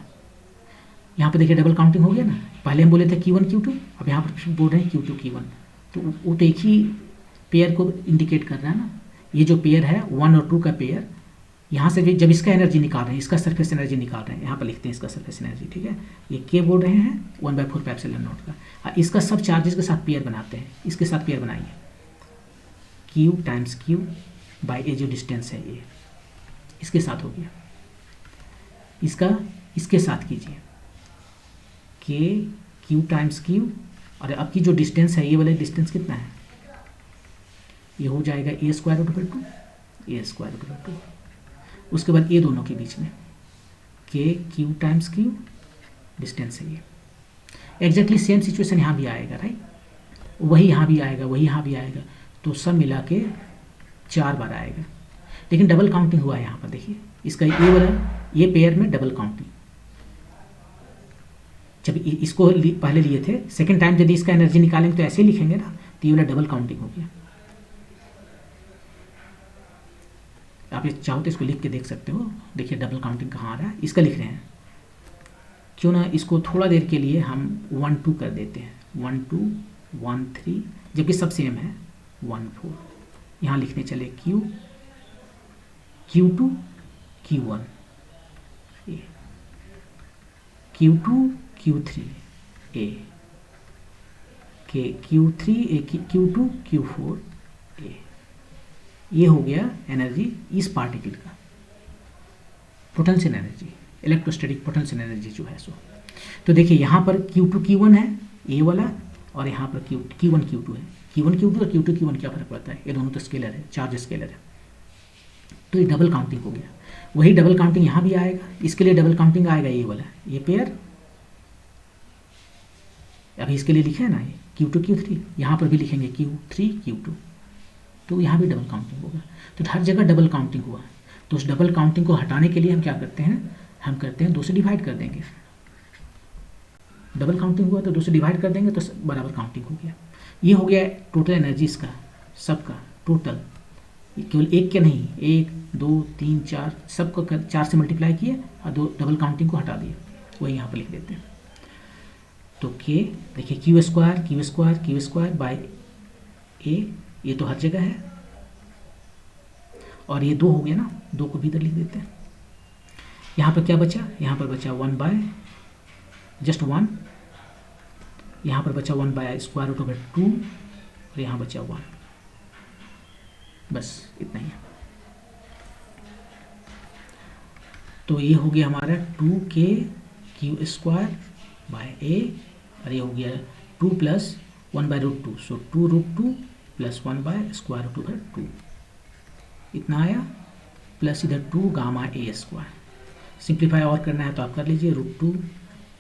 Speaker 1: यहाँ पे देखिए डबल काउंटिंग हो गया ना, पहले हम बोले थे Q1 Q2, अब यहाँ पर बोल रहे हैं Q2 Q1, तो वो तो एक ही पेयर को इंडिकेट कर रहा है ना, ये जो पेयर है 1 और 2 का पेयर, यहाँ से भी जब इसका एनर्जी निकाल रहे हैं, इसका सरफेस एनर्जी निकाल रहे हैं, यहाँ पर लिखते हैं इसका सरफेस एनर्जी, ठीक है, ये के बोल रहे हैं 1/4 एप्सिलॉन नॉट का, इसका सब चार्जेस के साथ पेयर बनाते हैं, इसके साथ पेयर बनाइए, क्यू टाइम्स क्यू बाई ए जो डिस्टेंस है ये, इसके साथ हो गया, इसका इसके साथ कीजिए के क्यू टाइम्स क्यू, और अब की जो डिस्टेंस है ये वाला डिस्टेंस कितना है, ये हो जाएगा ए स्क्वायर रूट ओवर 2, ए स्क्वायर रूट ओवर 2, उसके बाद ये दोनों के बीच में के क्यू टाइम्स क्यू डिस्टेंस है ये, एग्जैक्टली सेम सिचुएशन यहाँ भी आएगा, राइट, वही यहाँ भी आएगा, वही यहाँ भी आएगा, तो सब मिला के 4 बार आएगा, लेकिन डबल काउंटिंग हुआ है यहाँ पर, देखिए इसका ये वाला ये पेयर में डबल काउंटिंग, जब इसको पहले लिए थे, सेकेंड टाइम यदि इसका एनर्जी निकालेंगे तो ऐसे ही लिखेंगे ना, तो ये वाला डबल काउंटिंग हो गया। आप ये चाहो तो इसको लिख के देख सकते हो, देखिए डबल काउंटिंग कहाँ आ रहा है, इसका लिख रहे हैं, क्यों ना इसको थोड़ा देर के लिए हम 1 2 कर देते हैं, 1 2 1 3, जबकि सब सेम है 1 4, यहाँ लिखने चले Q2 Q1 ए, Q2 Q3 ए, के Q3 ए Q2 Q4 ए, ये हो गया एनर्जी इस पार्टिकल का, potential energy, electrostatic potential energy जो है सो। तो देखिए यहाँ पर Q2 Q1 है ये वाला, और यहाँ पर Q1 Q2 है, Q1 Q2 और Q2 Q1 क्या फर्क पड़ता है, ये दोनों तो स्केलर है, चार्ज स्केलर है, तो ये डबल काउंटिंग हो गया, वही डबल काउंटिंग यहाँ भी आएगा, इसके लिए डबल काउंटिंग आएगा ये वाला, ये पेयर अभी इसके लिए लिखे है ना, ये Q2 Q3, यहाँ पर भी लिखेंगे Q3 Q2, तो यहाँ भी डबल काउंटिंग होगा, तो हर जगह डबल काउंटिंग हुआ। तो उस डबल काउंटिंग को हटाने के लिए हम क्या करते हैं, हम करते हैं 2 से डिवाइड कर देंगे, डबल काउंटिंग हुआ तो 2 से डिवाइड कर देंगे तो बराबर काउंटिंग हो गया। ये हो गया टोटल एनर्जी इसका सबका टोटल, केवल एक के नहीं, 1 2 3 4 सबको 4 से मल्टीप्लाई किए और 2 डबल काउंटिंग को हटा दिए, वही यहाँ पर लिख देते हैं। तो के देखिए क्यू स्क्वायर बाई ए, ये तो हर जगह है, और ये 2 हो गया ना, 2 को भी इधर लिख देते हैं। यहाँ पर क्या बचा, यहाँ पर बचा 1 बाय जस्ट 1, यहाँ पर बचा 1 बाय स्क्वायर रूट ओवर 2, और यहाँ बचा 1, बस इतना ही है। तो ये हो गया हमारा 2k क्यू स्क्वायर बाय ए, और ये हो गया 2 plus 1 by root 2, so 2 root 2 plus 1 by square root over 2, इतना आया, प्लस इधर 2 गामा ए स्क्वायर, सिंप्लीफाई और करना है तो आप कर लीजिए, root 2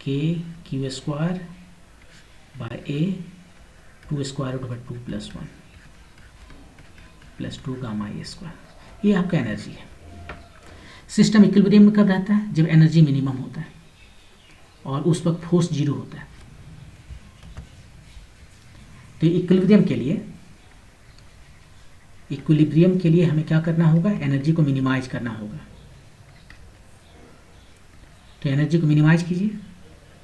Speaker 1: K Q square by A 2 square root over 2 plus 1 plus 2 gamma A square. ये आपका एनर्जी है। सिस्टम इक्विलिब्रियम में कब रहता है? जब एनर्जी मिनिमम होता है और उस वक्त फोर्स जीरो होता है। तो इक्विलिब्रियम के लिए हमें क्या करना होगा? एनर्जी को मिनिमाइज करना होगा। तो एनर्जी को मिनिमाइज कीजिए,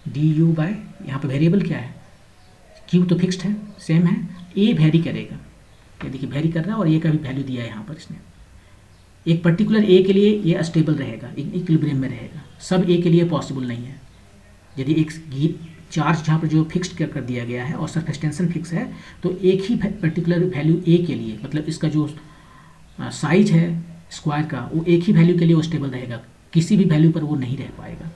Speaker 1: डी यू बाय, यहाँ पर वेरिएबल क्या है? क्यू तो फिक्स्ड है, सेम है, ए वेरी करेगा, ये देखिए वेरी कर रहा है और ए का भी वैल्यू दिया है यहाँ पर इसने। एक पर्टिकुलर ए के लिए ये अस्टेबल रहेगा, इक्विलिब्रियम में रहेगा, सब ए के लिए पॉसिबल नहीं है। यदि एक चार्ज जहाँ पर जो फिक्स्ड कर दिया गया है और सरफेस टेंशन फिक्स है, तो एक ही पर्टिकुलर वैल्यू ए के लिए, मतलब इसका जो साइज है स्क्वायर का, वो एक ही वैल्यू के लिए वो स्टेबल रहेगा, किसी भी वैल्यू पर वो नहीं रह पाएगा।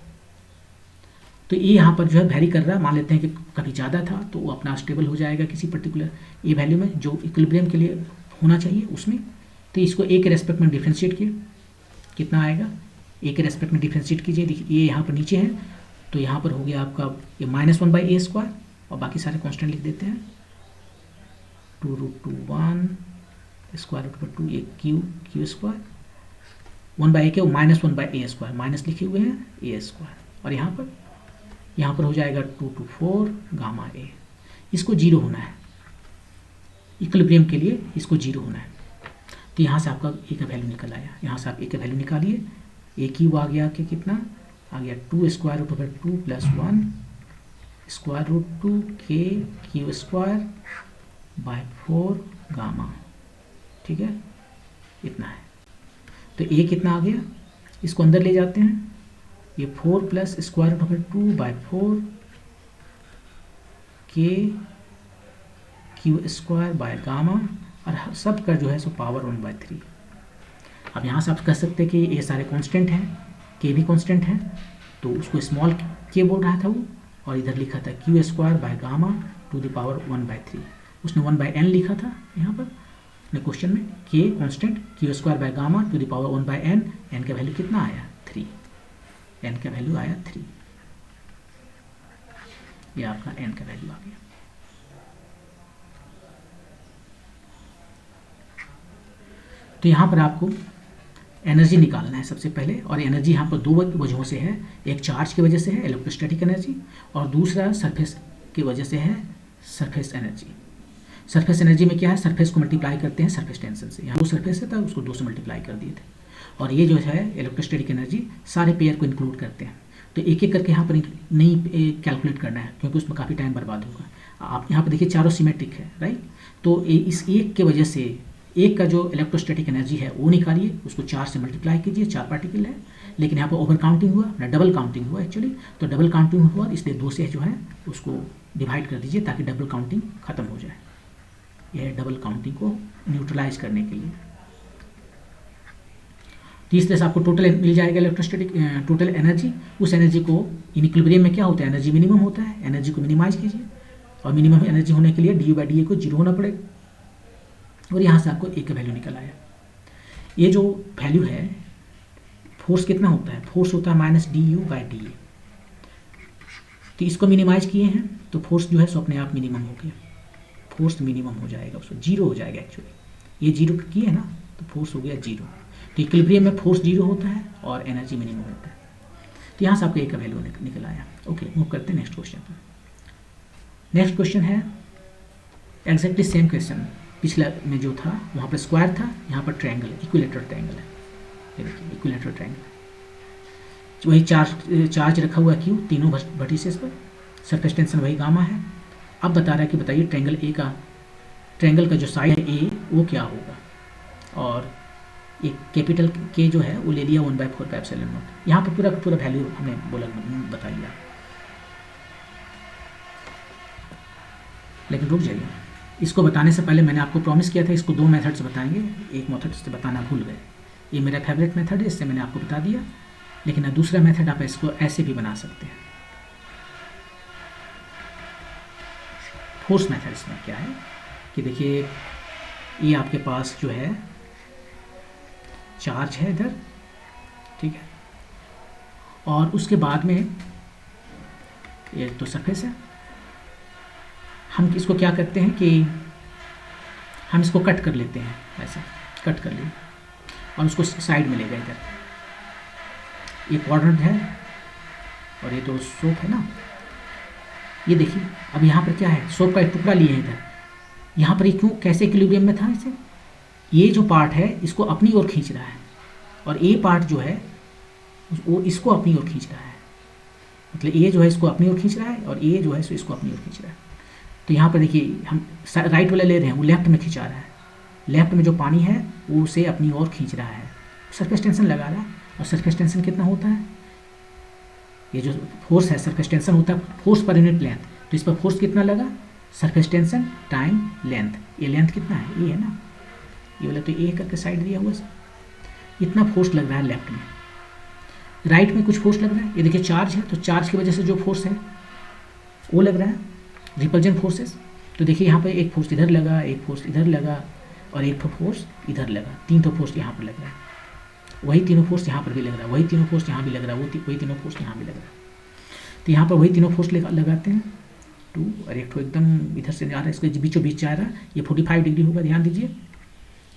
Speaker 1: तो ये यहाँ पर जो है वेरी कर रहा है, मान लेते हैं कि कभी ज़्यादा था तो वो अपना स्टेबल हो जाएगा किसी पर्टिकुलर ए वैल्यू में जो इक्विलिब्रियम के लिए होना चाहिए उसमें। तो इसको ए के रेस्पेक्ट में डिफ्रेंशिएट किए, कितना आएगा? ए के रेस्पेक्ट में डिफ्रेंशिएट कीजिए, देखिए ये यहाँ पर नीचे है, तो यहाँ पर हो गया आपका ये -1 बाई ए स्क्वायर, और बाकी सारे कांस्टेंट लिख देते हैं, 2 रूट 2 1 स्क्वायर रूट पर 2 ये क्यू स्क्वायर, 1 बाई ए के -1 बाई ए स्क्वायर, माइनस लिखे हुए हैं ए स्क्वायर, और यहाँ पर हो जाएगा 2 to 4 गामा ए। इसको जीरो होना है, इक्विलिब्रियम के लिए इसको जीरो होना है। तो यहाँ से आपका ए का वैल्यू निकल आया, यहाँ से आप ए का वैल्यू निकालिए, ए क्यू आ गया कि कितना आ गया? 2 square root over 2 plus 1 square root 2 K Q square bye 4 gamma, ठीक है, इतना है। तो ए कितना आ गया? इसको अंदर ले जाते हैं, ये 4 plus square root over 2 by 4 K Q square by gamma, और सब का जो है सो पावर 1/3। अब यहाँ से आप कह सकते हैं कि ये सारे कांस्टेंट हैं, के भी कांस्टेंट है, तो उसको स्मॉल के बोल रहा था वो, और इधर लिखा था Q square by gamma two the power 1/3। उसने 1/n लिखा था यहाँ पर अपने क्वेश्चन में, के constant, Q square by gamma two the power 1/n, n का वैल्यू कितना आया? 3, n का वैल्यू आया 3, ये आपका n का वैल्यू आ गया। तो यहाँ पर आपको एनर्जी निकालना है सबसे पहले, और एनर्जी यहाँ पर दो वजहों से है, एक चार्ज की वजह से है इलेक्ट्रोस्टैटिक एनर्जी, और दूसरा सरफेस की वजह से है सरफेस एनर्जी। सरफेस एनर्जी में क्या है? सरफेस को मल्टीप्लाई करते हैं सरफेस टेंशन से, यहाँ 2 सरफेस है था उसको 2 से मल्टीप्लाई कर दिए थे, और ये जो है इलेक्ट्रोस्टैटिक एनर्जी सारे पेयर को इंक्लूड करते हैं। तो एक एक करके यहाँ पर नहीं कैलकुलेट करना है, क्योंकि उसमें काफ़ी टाइम बर्बाद होगा। आप यहाँ पर देखिए चारों सिमेट्रिक है, राइट? तो इस एक के वजह से एक का जो इलेक्ट्रोस्टैटिक एनर्जी है वो निकालिए, उसको 4 से मल्टीप्लाई कीजिए, 4 पार्टिकल है, लेकिन यहाँ पर ओवर काउंटिंग हुआ ना, डबल काउंटिंग हुआ एक्चुअली, तो डबल काउंटिंग हुआ, इसलिए 2 से जो है उसको डिवाइड कर दीजिए ताकि डबल काउंटिंग खत्म हो जाए। यह डबल काउंटिंग को न्यूट्रलाइज करने के लिए। तो इस तरह से आपको टोटल मिल जाएगा इलेक्ट्रोस्टैटिक टोटल एनर्जी। उस एनर्जी को इन इक्विलिब्रियम में क्या होता है? एनर्जी मिनिमम होता है, एनर्जी को मिनिमाइज कीजिए, और मिनिमम एनर्जी होने के लिए dy/dA को जीरो होना पड़ेगा, और यहाँ से आपको ए का वैल्यू निकल आया। ये जो वैल्यू है, फोर्स कितना होता है? फोर्स होता है -du/dA। तो इसको मिनिमाइज किए हैं तो फोर्स जो है सो अपने आप मिनिमम हो गया, फोर्स मिनिमम हो जाएगा, उसको जीरो हो जाएगा एक्चुअली। ये जीरो किए है ना, तो फोर्स हो गया जीरो। तो इक्विलिब्रियम में फोर्स जीरो होता है और एनर्जी मिनिमम होता है। तो यहाँ से आपको ए का वैल्यू निकल आया। ओके, मूव करते हैं नेक्स्ट क्वेश्चन पर। नेक्स्ट क्वेश्चन है एग्जैक्टली सेम क्वेश्चन, पिछला में जो था वहाँ पर स्क्वायर था, यहाँ पर ट्रायंगल, इक्विलेटरल ट्रायंगल है। ये देखिए इक्विलेटरल ट्रायंगल, वही चार्ज रखा हुआ क्यू तीनों वर्टिसेस पर, सरफेस टेंशन वही गामा है। अब बता रहा है कि बताइए ट्रायंगल का जो साइड है ए वो क्या होगा, और एक कैपिटल के जो है वो ले लिया 1/4πε0। यहाँ पर पूरा वैल्यू हमने बता लिया, लेकिन रुक जाइए, इसको बताने से पहले मैंने आपको प्रॉमिस किया था इसको 2 मेथड से बताएंगे, एक मेथड से बताना भूल गए। ये मेरा फेवरेट मेथड है, इससे मैंने आपको बता दिया, लेकिन दूसरा मेथड आप इसको ऐसे भी बना सकते हैं। फोर्स मेथड इसमें क्या है कि देखिए, ये आपके पास जो है चार्ज है इधर, ठीक है, और उसके बाद में ये तो सरफेस है, हम इसको क्या करते हैं कि हम इसको कट कर लेते हैं, ऐसे कट कर लिए और उसको साइड में ले गए इधर। ये क्वाड्रेंट है और ये तो सोप है ना। ये देखिए अब यहाँ पर क्या है, सोप का एक टुकड़ा लिए इधर। यहाँ पर ये क्यों, कैसे इक्विलिब्रियम में था इसे, ये जो पार्ट है इसको अपनी ओर खींच रहा है और ये पार्ट जो है वो इसको अपनी ओर खींच रहा है। मतलब ये जो है इसको अपनी ओर खींच रहा है और ये जो है इसको अपनी ओर खींच रहा है। तो यहाँ पर देखिए हम राइट वाला ले रहे हैं, वो लेफ्ट में खिंचा रहा है। लेफ्ट में जो पानी है वो उसे अपनी ओर खींच रहा है, सरफेस टेंशन लगा रहा है। और सरफेस टेंशन कितना होता है, ये जो फोर्स है सरफेस टेंशन होता है फोर्स पर यूनिट लेंथ। तो इस पर फोर्स कितना लगा, सरफेस टेंशन टाइम लेंथ। ये लेंथ कितना है, ये है ना, ये वाला तो ए करके साइड दिया हुआ है। इतना फोर्स लग रहा है लेफ्ट में। राइट में कुछ फोर्स लग रहा है, ये देखिए चार्ज है, तो चार्ज की वजह से जो फोर्स है वो लग रहा है, रिपल्जन फोर्सेस। तो देखिए यहाँ पे एक फोर्स इधर लगा, एक फोर्स इधर लगा और एक फोर्स इधर लगा, तीन तो फोर्स यहाँ पर लग रहा है। वही तीनों फोर्स यहाँ पर भी लग रहा है, वही तीनों फोर्स यहाँ भी लग रहा है, वही तीनों फोर्स यहाँ भी लग रहा है। तो यहाँ पर वही तीनों फोर्स लगाते हैं 2 और एक तो एकदम इधर से जा रहा है, इसके बीचों बीच जा रहा है। ये 45 डिग्री होगा, ध्यान दीजिए,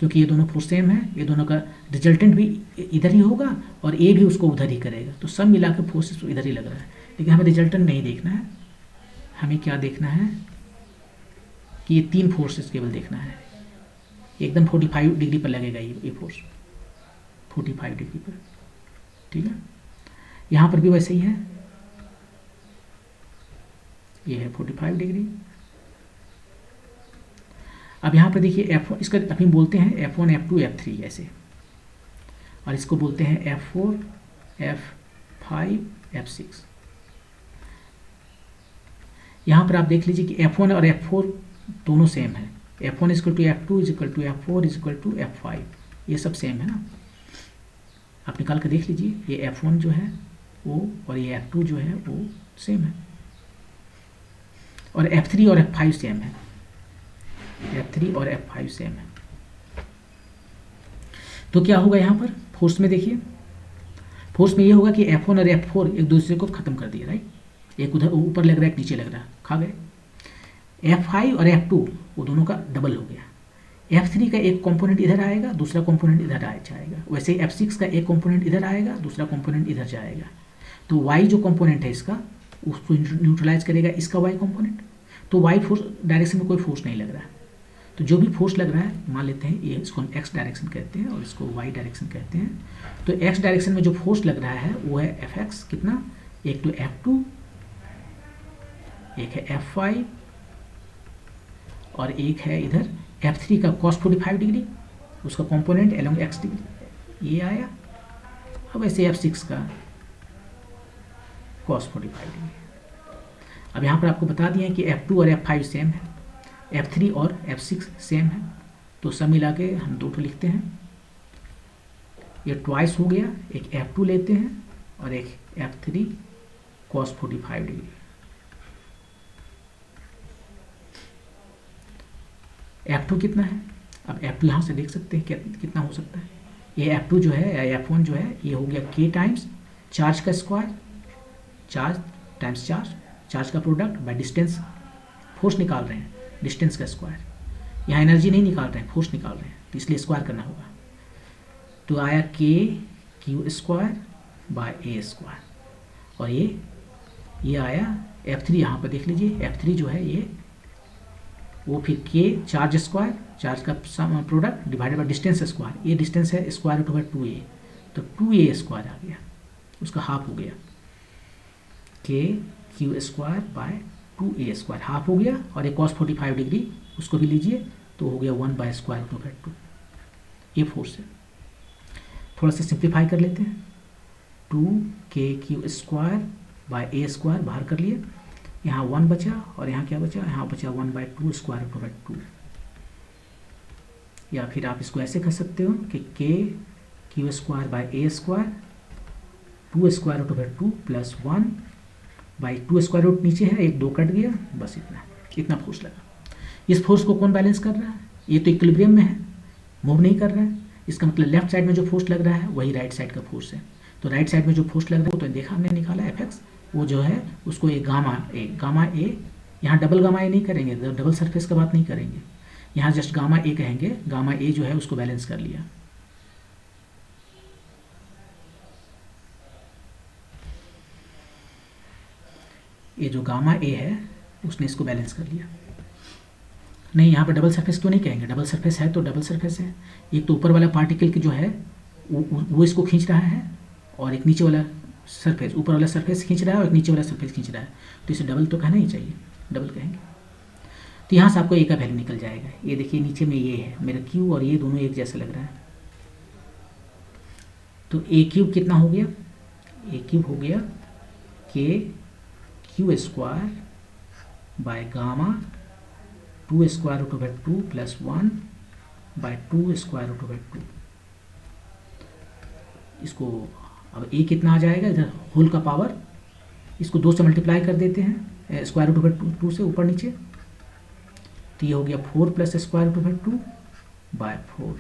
Speaker 1: क्योंकि ये दोनों फोर्स सेम है। ये दोनों का रिजल्टेंट भी इधर ही होगा और ए भी उसको उधर ही करेगा। तो सब मिला के फोर्सेस इधर ही लग रहा है। लेकिन हमें रिजल्टेंट नहीं देखना है, हमें क्या देखना है कि ये 3 फोर्सेस केवल देखना है। एकदम 45 डिग्री पर लगेगा ये फोर्स, 45 डिग्री पर, ठीक है। यहाँ पर भी वैसे ही है, ये है 45 डिग्री। अब यहाँ पर देखिए F1, इसका अभी बोलते हैं F1 F2 F3 ऐसे, और इसको बोलते हैं F4 F5 F6। यहाँ पर आप देख लीजिए कि F1 और F4 दोनों सेम है। F1 equal to F2 equal to F4 equal to F5, ये सब सेम है ना। आप निकाल कर देख लीजिए, ये F1 जो है वो और ये F2 जो है वो सेम है, और F3 और F5 सेम है, F3 और F5 सेम है। तो क्या होगा यहाँ पर फोर्स में, देखिए फोर्स में ये होगा कि F1 और F4 एक दूसरे को खत्म कर दिया, राइट। एक उधर ऊपर लग रहा है, एक नीचे लग रहा है, खा गए। F5 और F2 वो दोनों का डबल हो गया। F3 का एक कंपोनेंट इधर आएगा, दूसरा कंपोनेंट इधर जाएगा। वैसे ही F6 का एक कंपोनेंट इधर आएगा, दूसरा कंपोनेंट इधर जाएगा। तो Y जो कंपोनेंट है इसका, उसको न्यूट्रलाइज करेगा इसका Y कंपोनेंट। तो Y फोर्स डायरेक्शन में कोई फोर्स नहीं लग रहा है। तो जो भी फोर्स लग रहा है, मान लेते हैं ये, इसको हम एक्स डायरेक्शन कहते हैं और इसको वाई डायरेक्शन कहते हैं। तो एक्स डायरेक्शन में जो फोर्स लग रहा है वो है एफ एक्स, कितना, एक तो F2, एक है F5 और एक है इधर F3 का cos 45 डिग्री, उसका कंपोनेंट एलोंग एक्स डिग्री, ये आया। अब ऐसे F6 का cos 45 डिग्री। अब यहाँ पर आपको बता दिया कि F2 और F5 सेम है, F3 और F6 सेम है। तो सब मिला के हम दो लिखते हैं, ये ट्वाइस हो गया। एक F2 लेते हैं और एक F3 cos 45 डिग्री। F2 कितना है, अब F2 यहाँ से देख सकते हैं कितना हो सकता है। ये F2 जो है या F1 जो है, ये हो गया K टाइम्स चार्ज का square, charge times charge, charge का प्रोडक्ट बाय डिस्टेंस, फोर्स निकाल रहे हैं, डिस्टेंस का स्क्वायर। यहाँ एनर्जी नहीं निकाल रहे हैं, फोर्स निकाल रहे हैं, तो इसलिए स्क्वायर करना होगा। तो आया KQ square by A square. और ये आया F3, यहाँ पर देख लीजिए F3 जो है ये, वो फिर K चार्ज स्क्वायर, चार्ज का product divided by distance square. ये डिस्टेंस है स्क्वायर रूट ओवर 2A, तो 2A स्क्वायर आ गया, उसका हाफ हो गया। KQ square bye 2A square half हो गया। और एक cos 45 डिग्री उसको भी लीजिए, तो हो गया 1 बाय स्क्वायर रूट ओवर 2। ये फोर्स है। थोड़ा सा सिंप्लीफाई कर लेते हैं, 2KQ square by A square बाहर कर लिए, यहाँ 1 बचा और यहाँ क्या बचा, यहाँ बचा 1 बाय 2 स्क्वायर रूट ओवर 2। या फिर आप इसको ऐसे कर सकते हो कि KQ square by A square 2 square root over 2 plus 1 by 2 square root नीचे है, एक 2 कट गया, बस इतना फोर्स लगा। इस फोर्स को कौन बैलेंस कर रहा है, ये तो इक्विलिब्रियम में है, मूव नहीं कर रहा है। इसका मतलब लेफ्ट साइड में जो फोर्स लग रहा है वही राइट साइड का फोर्स है। तो राइट साइड में जो फोर्स लग रहा है वो तो देखा हमने निकाला एफ एक्स, वो जो है उसको ये गामा ए यहाँ डबल गामा ए नहीं करेंगे, डबल सरफेस का बात नहीं करेंगे, यहाँ जस्ट गामा ए कहेंगे। गामा ए जो है उसको बैलेंस कर लिया। ये जो गामा ए है उसने इसको बैलेंस कर लिया। नहीं, यहाँ पर डबल सरफेस क्यों नहीं कहेंगे, डबल सरफेस है तो डबल सरफेस है। एक तो ऊपर वाला पार्टिकल की जो है वो इसको खींच रहा है, और एक नीचे वाला सरफेस, ऊपर वाला सरफेस खींच रहा है और एक नीचे वाला सरफेस खींच रहा है, तो इसे डबल तो कहना ही चाहिए, डबल कहेंगे। तो यहाँ से आपको ए का वैल्यू निकल जाएगा। ये देखिए नीचे में ये है मेरा क्यू, और ये दोनों एक जैसा लग रहा है, तो ए क्यूब कितना हो गया, ए क्यूब हो गया K Q square by gamma 2 square root over 2 plus 1 by 2 square root over 2। इसको अब ए कितना आ जाएगा, इधर होल का पावर, इसको 2 से मल्टीप्लाई कर देते हैं स्क्वायर रूट ओवर 2 से ऊपर नीचे, तो ये हो गया 4 plus square root over 2 by 4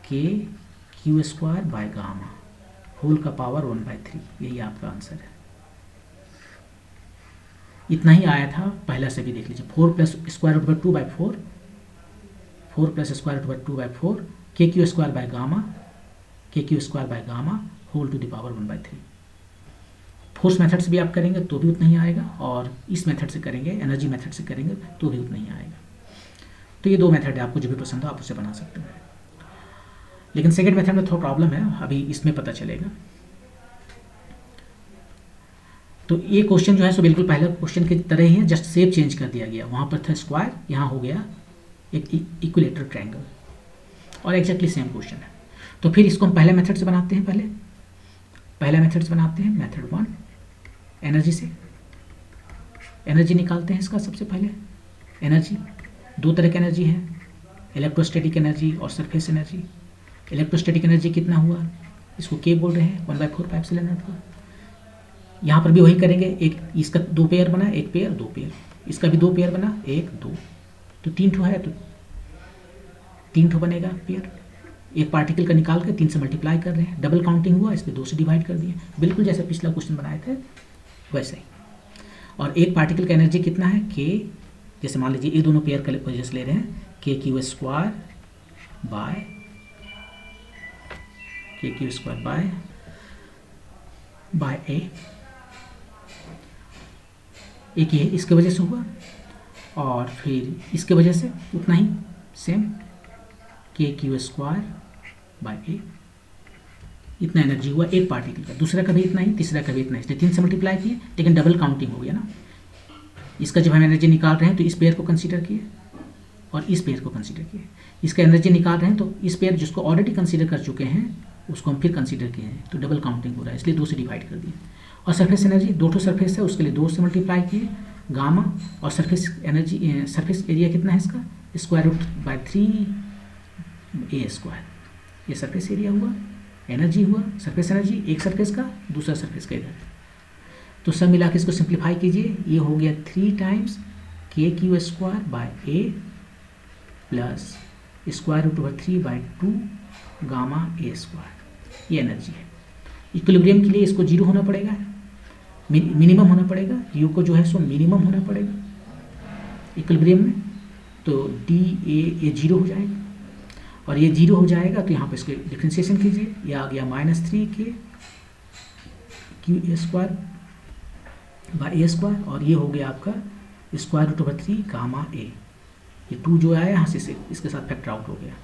Speaker 1: K Q square by gamma whole का पावर 1/3। यही आपका आंसर है। इतना ही आया था, पहला से भी देख लीजिए। 4 plus square root over 2 by 4, 4 plus square root over 2 by 4 K Q square by gamma, K Q square by gamma whole to the power 1/3। Force method से भी आप करेंगे तो भी उतना ही आएगा, और इस मेथड से करेंगे, एनर्जी मेथड से करेंगे तो भी उतना ही आएगा। तो ये दो मेथड है, आपको जो भी पसंद हो आप उसे बना सकते हैं। लेकिन सेकेंड मेथड में थोड़ा प्रॉब्लम है, अभी इसमें पता चलेगा। तो ये क्वेश्चन जो है सो बिल्कुल पहले क्वेश्चन की तरह ही है, जस्ट शेप चेंज कर दिया गया। वहाँ पर था स्क्वायर, यहाँ हो गया एक इक्विलेटरल ट्रायंगल, और एग्जैक्टली सेम क्वेश्चन है। तो फिर इसको हम पहले मेथड से बनाते हैं। पहले मेथड से बनाते हैं, मेथड 1 एनर्जी से। एनर्जी निकालते हैं इसका। सबसे पहले एनर्जी, दो तरह की एनर्जी है, इलेक्ट्रोस्टैटिक एनर्जी और सरफेस एनर्जी। इलेक्ट्रोस्टैटिक एनर्जी कितना हुआ, इसको के बोल रहे हैं, 1/4πε0 को। यहाँ पर भी वही करेंगे, एक इसका 2 पेयर बना, 1 पेयर 2 पेयर, इसका भी 2 पेयर बना, 1 2, तो 3 ठो है तो 3 ठो बनेगा पेयर। एक पार्टिकल का निकाल के 3 से मल्टीप्लाई कर रहे हैं, डबल काउंटिंग हुआ, इसलिए 2 से डिवाइड कर दिए, बिल्कुल जैसे पिछला क्वेश्चन बनाए थे वैसे ही। और एक पार्टिकल का एनर्जी कितना है, के, जैसे मान लीजिए ये दोनों पेयर का वजह से ले रहे हैं, के क्यू स्क्वायर बाय ए। एक ये इसके वजह से हुआ, और फिर इसके वजह से उतना ही सेम, के क्यू स्क्वायर बाय ए। इतना एनर्जी हुआ एक पार्टिकल का, दूसरा का भी इतना ही, तीसरा का भी इतना ही, इसलिए 3 से मल्टीप्लाई किए, लेकिन डबल काउंटिंग हो गया ना। इसका जब हम एनर्जी निकाल रहे हैं तो इस पेयर को कंसीडर किए और इस पेयर को कंसीडर किए। इसका एनर्जी निकाल रहे हैं तो इस पेयर जिसको ऑलरेडी कंसीडर कर चुके हैं उसको हम फिर कंसीडर किए हैं, तो डबल काउंटिंग हो रहा है, इसलिए 2 से डिवाइड कर दिए। और सरफेस एनर्जी, 2 ठो सरफेस है, उसके लिए 2 से मल्टीप्लाई किए गामा, और सरफेस एनर्जी, सरफेस एरिया कितना है इसका, √3 ए स्क्वायर। ये सरफेस एरिया हुआ, एनर्जी हुआ, सरफेस एनर्जी एक सरफेस का, दूसरा सरफेस का इधर। तो सब मिला के इसको सिंप्लीफाई कीजिए, ये हो गया 3 टाइम्स के Q square by A plus √3/2 gamma A square. ये एनर्जी है। इक्विलिब्रियम के लिए इसको 0 होना पड़ेगा, मिनिमम होना पड़ेगा, यू को जो है सो मिनिमम होना पड़ेगा इक्विलिब्रियम में, तो डी ए 0 हो जाएगा। और ये 0 हो जाएगा तो यहाँ पर इसके डिफ्रेंशिएशन कीजिए, ये आ गया -3 के Q square by A square, और ये हो गया आपका √3 गामा ए। ये 2 जो आया यहाँ से इसके साथ फैक्टर आउट हो गया,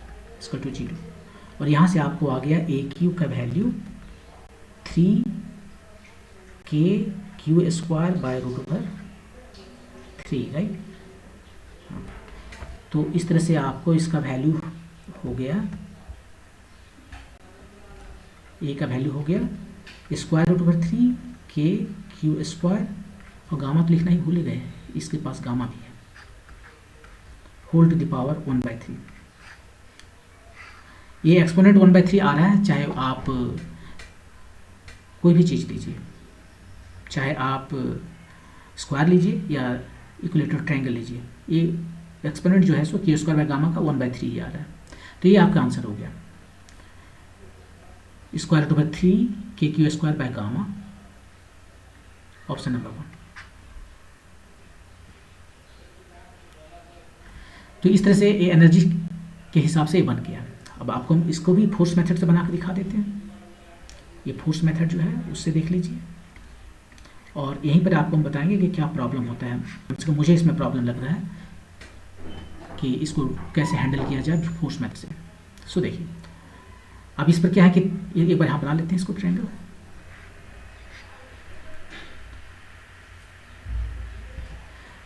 Speaker 1: इसका 2 0, और यहाँ से आपको आ गया ए क्यू का वैल्यू 3 के क्यू स्क्वायर बाय √3, राइट। तो इस तरह से आपको इसका वैल्यू हो गया, ए का वैल्यू हो गया √3 के क्यू स्क्वायर, और गामा तो लिखना ही भूल गए, इसके पास गामा भी है, होल टू द पावर 1/3। ये एक्सपोनेंट 1/3 आ रहा है, चाहे आप कोई भी चीज़ लीजिए, चाहे आप स्क्वायर लीजिए या इक्विलेटरल ट्रायंगल लीजिए, ये एक्सपोनेंट जो है सो क्यू स्क्वायर बाय गामा का 1/3 ही आ रहा है। तो ये आपका आंसर हो गया, √3 के Q square by gamma, option number 1। तो इस तरह से ये एनर्जी के हिसाब से ये बन गया। अब आपको हम इसको भी फोर्स मेथड से बना के दिखा देते हैं। ये फोर्स मेथड जो है उससे देख लीजिए, और यहीं पर आपको हम बताएंगे कि क्या प्रॉब्लम होता है। मुझे इसमें प्रॉब्लम लग रहा है कि इसको कैसे हैंडल किया जाए फोर्स मेथड से। सो देखिए, अब इस पर क्या है कि एक बार यहाँ बना लेते हैं इसको ट्रायंगल।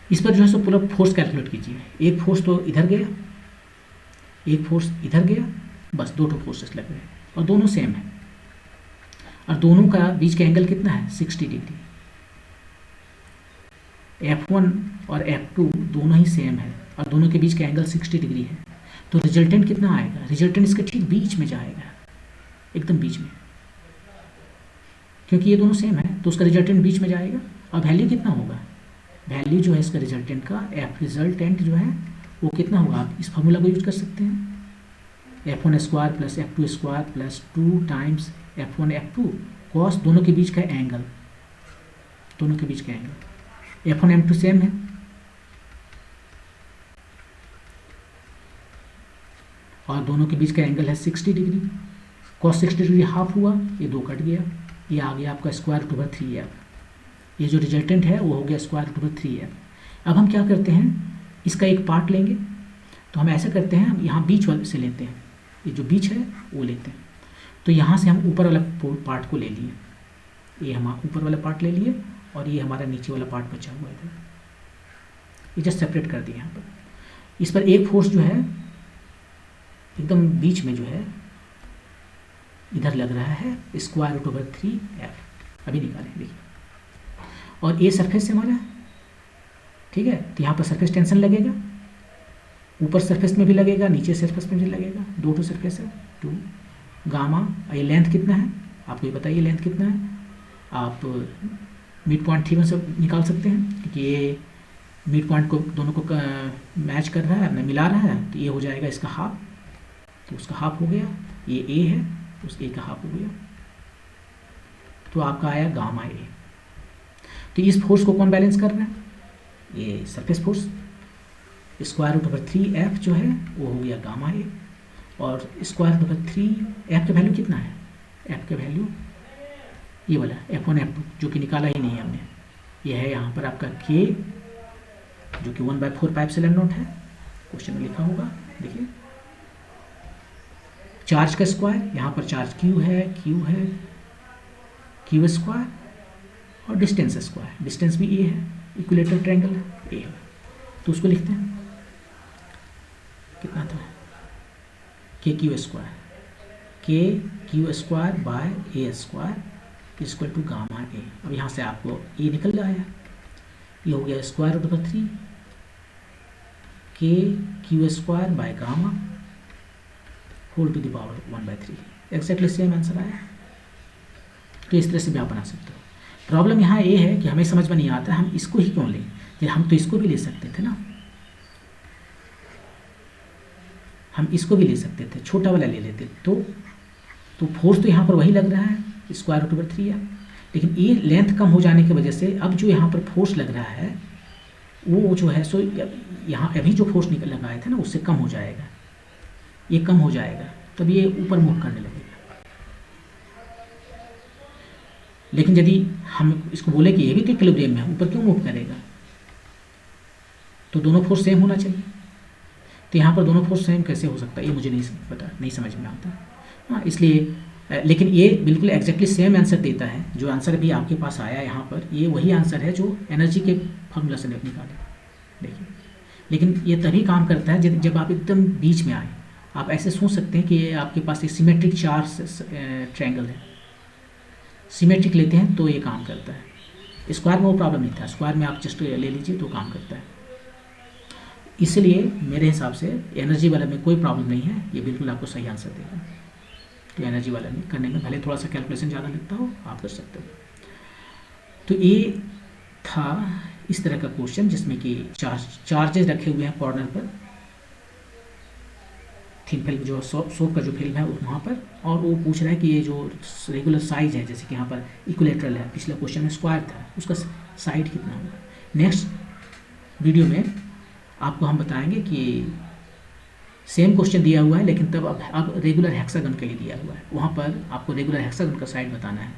Speaker 1: इस पर जो है सो पूरा फोर्स कैलकुलेट कीजिए। एक फोर्स तो इधर गया, एक फोर्स इधर गया, बस दो फोर्सेस लग गए और दोनों सेम है, और दोनों का बीच का एंगल कितना है 60 डिग्री। F1 और F2 दोनों ही सेम है और दोनों के बीच का एंगल 60 डिग्री है। तो रिजल्टेंट कितना आएगा? रिजल्टेंट इसके ठीक बीच में जाएगा, एकदम बीच में, क्योंकि ये दोनों सेम है तो उसका रिजल्टेंट बीच में जाएगा। और वैल्यू कितना होगा? वैल्यू जो है इसका रिजल्टेंट का, एफ रिजल्टेंट जो है वो कितना होगा? आप इस फॉर्मूला को यूज कर सकते हैं, F1 square plus F2 square plus 2 times F1 F2 cos दोनों के बीच का एंगल, दोनों के बीच का एंगल। F1 F2 सेम है, और दोनों के बीच का एंगल है 60 डिग्री। कॉस 60 डिग्री हाफ हुआ, ये 2 कट गया, ये आ गया आपका स्क्वायर रूट ओवर 3f। ये जो रिजल्टेंट है वो हो गया स्क्वायर रूट ओवर 3f। अब हम क्या करते हैं, इसका एक पार्ट लेंगे। तो हम ऐसा करते हैं, हम यहाँ बीच वाले से लेते हैं, ये जो बीच है वो लेते हैं। तो यहाँ से हम ऊपर वाला पार्ट को ले लिए, ये हम ऊपर वाला पार्ट ले लिए, और ये हमारा नीचे वाला पार्ट बचा हुआ है, ये जस्ट सेपरेट कर दिए यहाँ पर। इस पर एक फोर्स जो है एकदम बीच में जो है इधर लग रहा है स्क्वायर रूट ओवर 3f। अभी निकालें, देखिए, और ये सरफेस से हमारा, ठीक है, तो यहाँ पर सरफेस टेंशन लगेगा, ऊपर सरफेस में भी लगेगा, नीचे सरफेस में भी लगेगा, दो टू सरफेस है, 2 गामा। ये लेंथ कितना है आपको ये बताइए, लेंथ कितना है? आप मिड पॉइंट थ्योरम से निकाल सकते हैं, क्योंकि ये मिड पॉइंट को दोनों को मैच कर रहा है, मिला रहा है, तो ये हो जाएगा इसका हाफ, तो उसका हाफ हो गया। ये ए है, उस ए का हाफ हो गया, तो आपका आया गामा ए। तो इस फोर्स को कौन बैलेंस कर रहा है? ये surface force. Square root over 3f जो है वो हो गया गामा ए, और स्क्वायर रूट ओवर 3f का वैल्यू कितना है? f का वैल्यू ये वाला F1 F2 जो कि निकाला ही नहीं है हमने, ये है यहाँ पर आपका k, जो कि 1/4 पाइप एप्सिलॉन नॉट है, क्वेश्चन में लिखा होगा, देखिए। चार्ज का स्क्वायर, यहाँ पर चार्ज q है q स्क्वायर, और डिस्टेंस स्क्वायर, डिस्टेंस भी a है, इक्विलेटरल ट्रायंगल है a है, तो उसको लिखते हैं, कितना था KQ square by a square equal to gamma A. अब यहाँ से आपको ए निकल आया, ये हो गया square root over 3 KQ square by gamma whole to the power 1/3। Exactly same answer आया। तो इस तरह से भी आप बना सकते हो। प्रॉब्लम यहाँ ये है कि हमें समझ में नहीं आता हम इसको ही क्यों लें, हम तो इसको भी ले सकते थे ना, हम इसको भी ले सकते थे, छोटा वाला ले लेते तो फोर्स तो यहाँ पर वही लग रहा है स्क्वायर रूट ओवर 3 है, लेकिन ये लेंथ कम हो जाने की वजह से अब जो यहाँ पर फोर्स लग रहा है वो जो है सो यहाँ अभी जो फोर्स निकल लगाए थे ना उससे कम हो जाएगा, ये कम हो जाएगा, तब ये ऊपर मूव करने लगेगा। लेकिन यदि हम इसको बोले कि ये भी तो इक्विलिब्रियम में है, ऊपर क्यों मूव करेगा? तो दोनों फोर्स सेम होना चाहिए। तो यहाँ पर दोनों फोर्स सेम कैसे हो सकता है, ये मुझे नहीं पता, नहीं समझ में आता। हाँ, इसलिए लेकिन ये बिल्कुल एग्जैक्टली सेम आंसर देता है। जो आंसर भी आपके पास आया यहाँ पर, ये वही आंसर है जो एनर्जी के फॉर्मूला से निकाले, देखिए। लेकिन ये तभी काम करता है जब आप एकदम बीच में आए। आप ऐसे सोच सकते हैं कि ये आपके पास एक सिमेट्रिक चार्ज ट्रायंगल है, सिमेट्रिक लेते हैं तो ये काम करता है। स्क्वायर में वो प्रॉब्लम नहीं था, स्क्वायर में आप जस्ट ले लीजिए तो काम करता है। इसलिए मेरे हिसाब से एनर्जी वाला में कोई प्रॉब्लम नहीं है, ये बिल्कुल आपको सही आंसर देगा। तो एनर्जी वाला में करने में भले थोड़ा सा कैलकुलेशन ज़्यादा लगता हो, आप कर सकते हो। तो ये था इस तरह का क्वेश्चन जिसमें कि चार्जेस रखे हुए हैं कॉर्नर पर, थिन फिल्म जो सोप का जो फिल्म है वहाँ पर, और वो पूछ रहा है कि ये जो रेगुलर साइज है, जैसे कि यहाँ पर इक्विलेटरल है, पिछले क्वेश्चन में स्क्वायर था, उसका साइड कितना होगा। नेक्स्ट वीडियो में आपको हम बताएंगे कि सेम क्वेश्चन दिया हुआ है, लेकिन तब अब रेगुलर हेक्सागन के लिए दिया हुआ है, वहाँ पर आपको रेगुलर हेक्सागन का साइड बताना है,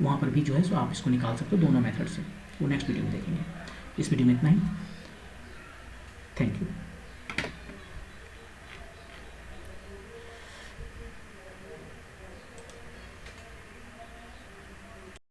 Speaker 1: वहाँ पर भी जो है सो आप इसको निकाल सकते हो दोनों मेथड से। वो नेक्स्ट वीडियो में देखेंगे। इस वीडियो में इतना ही। Thank you.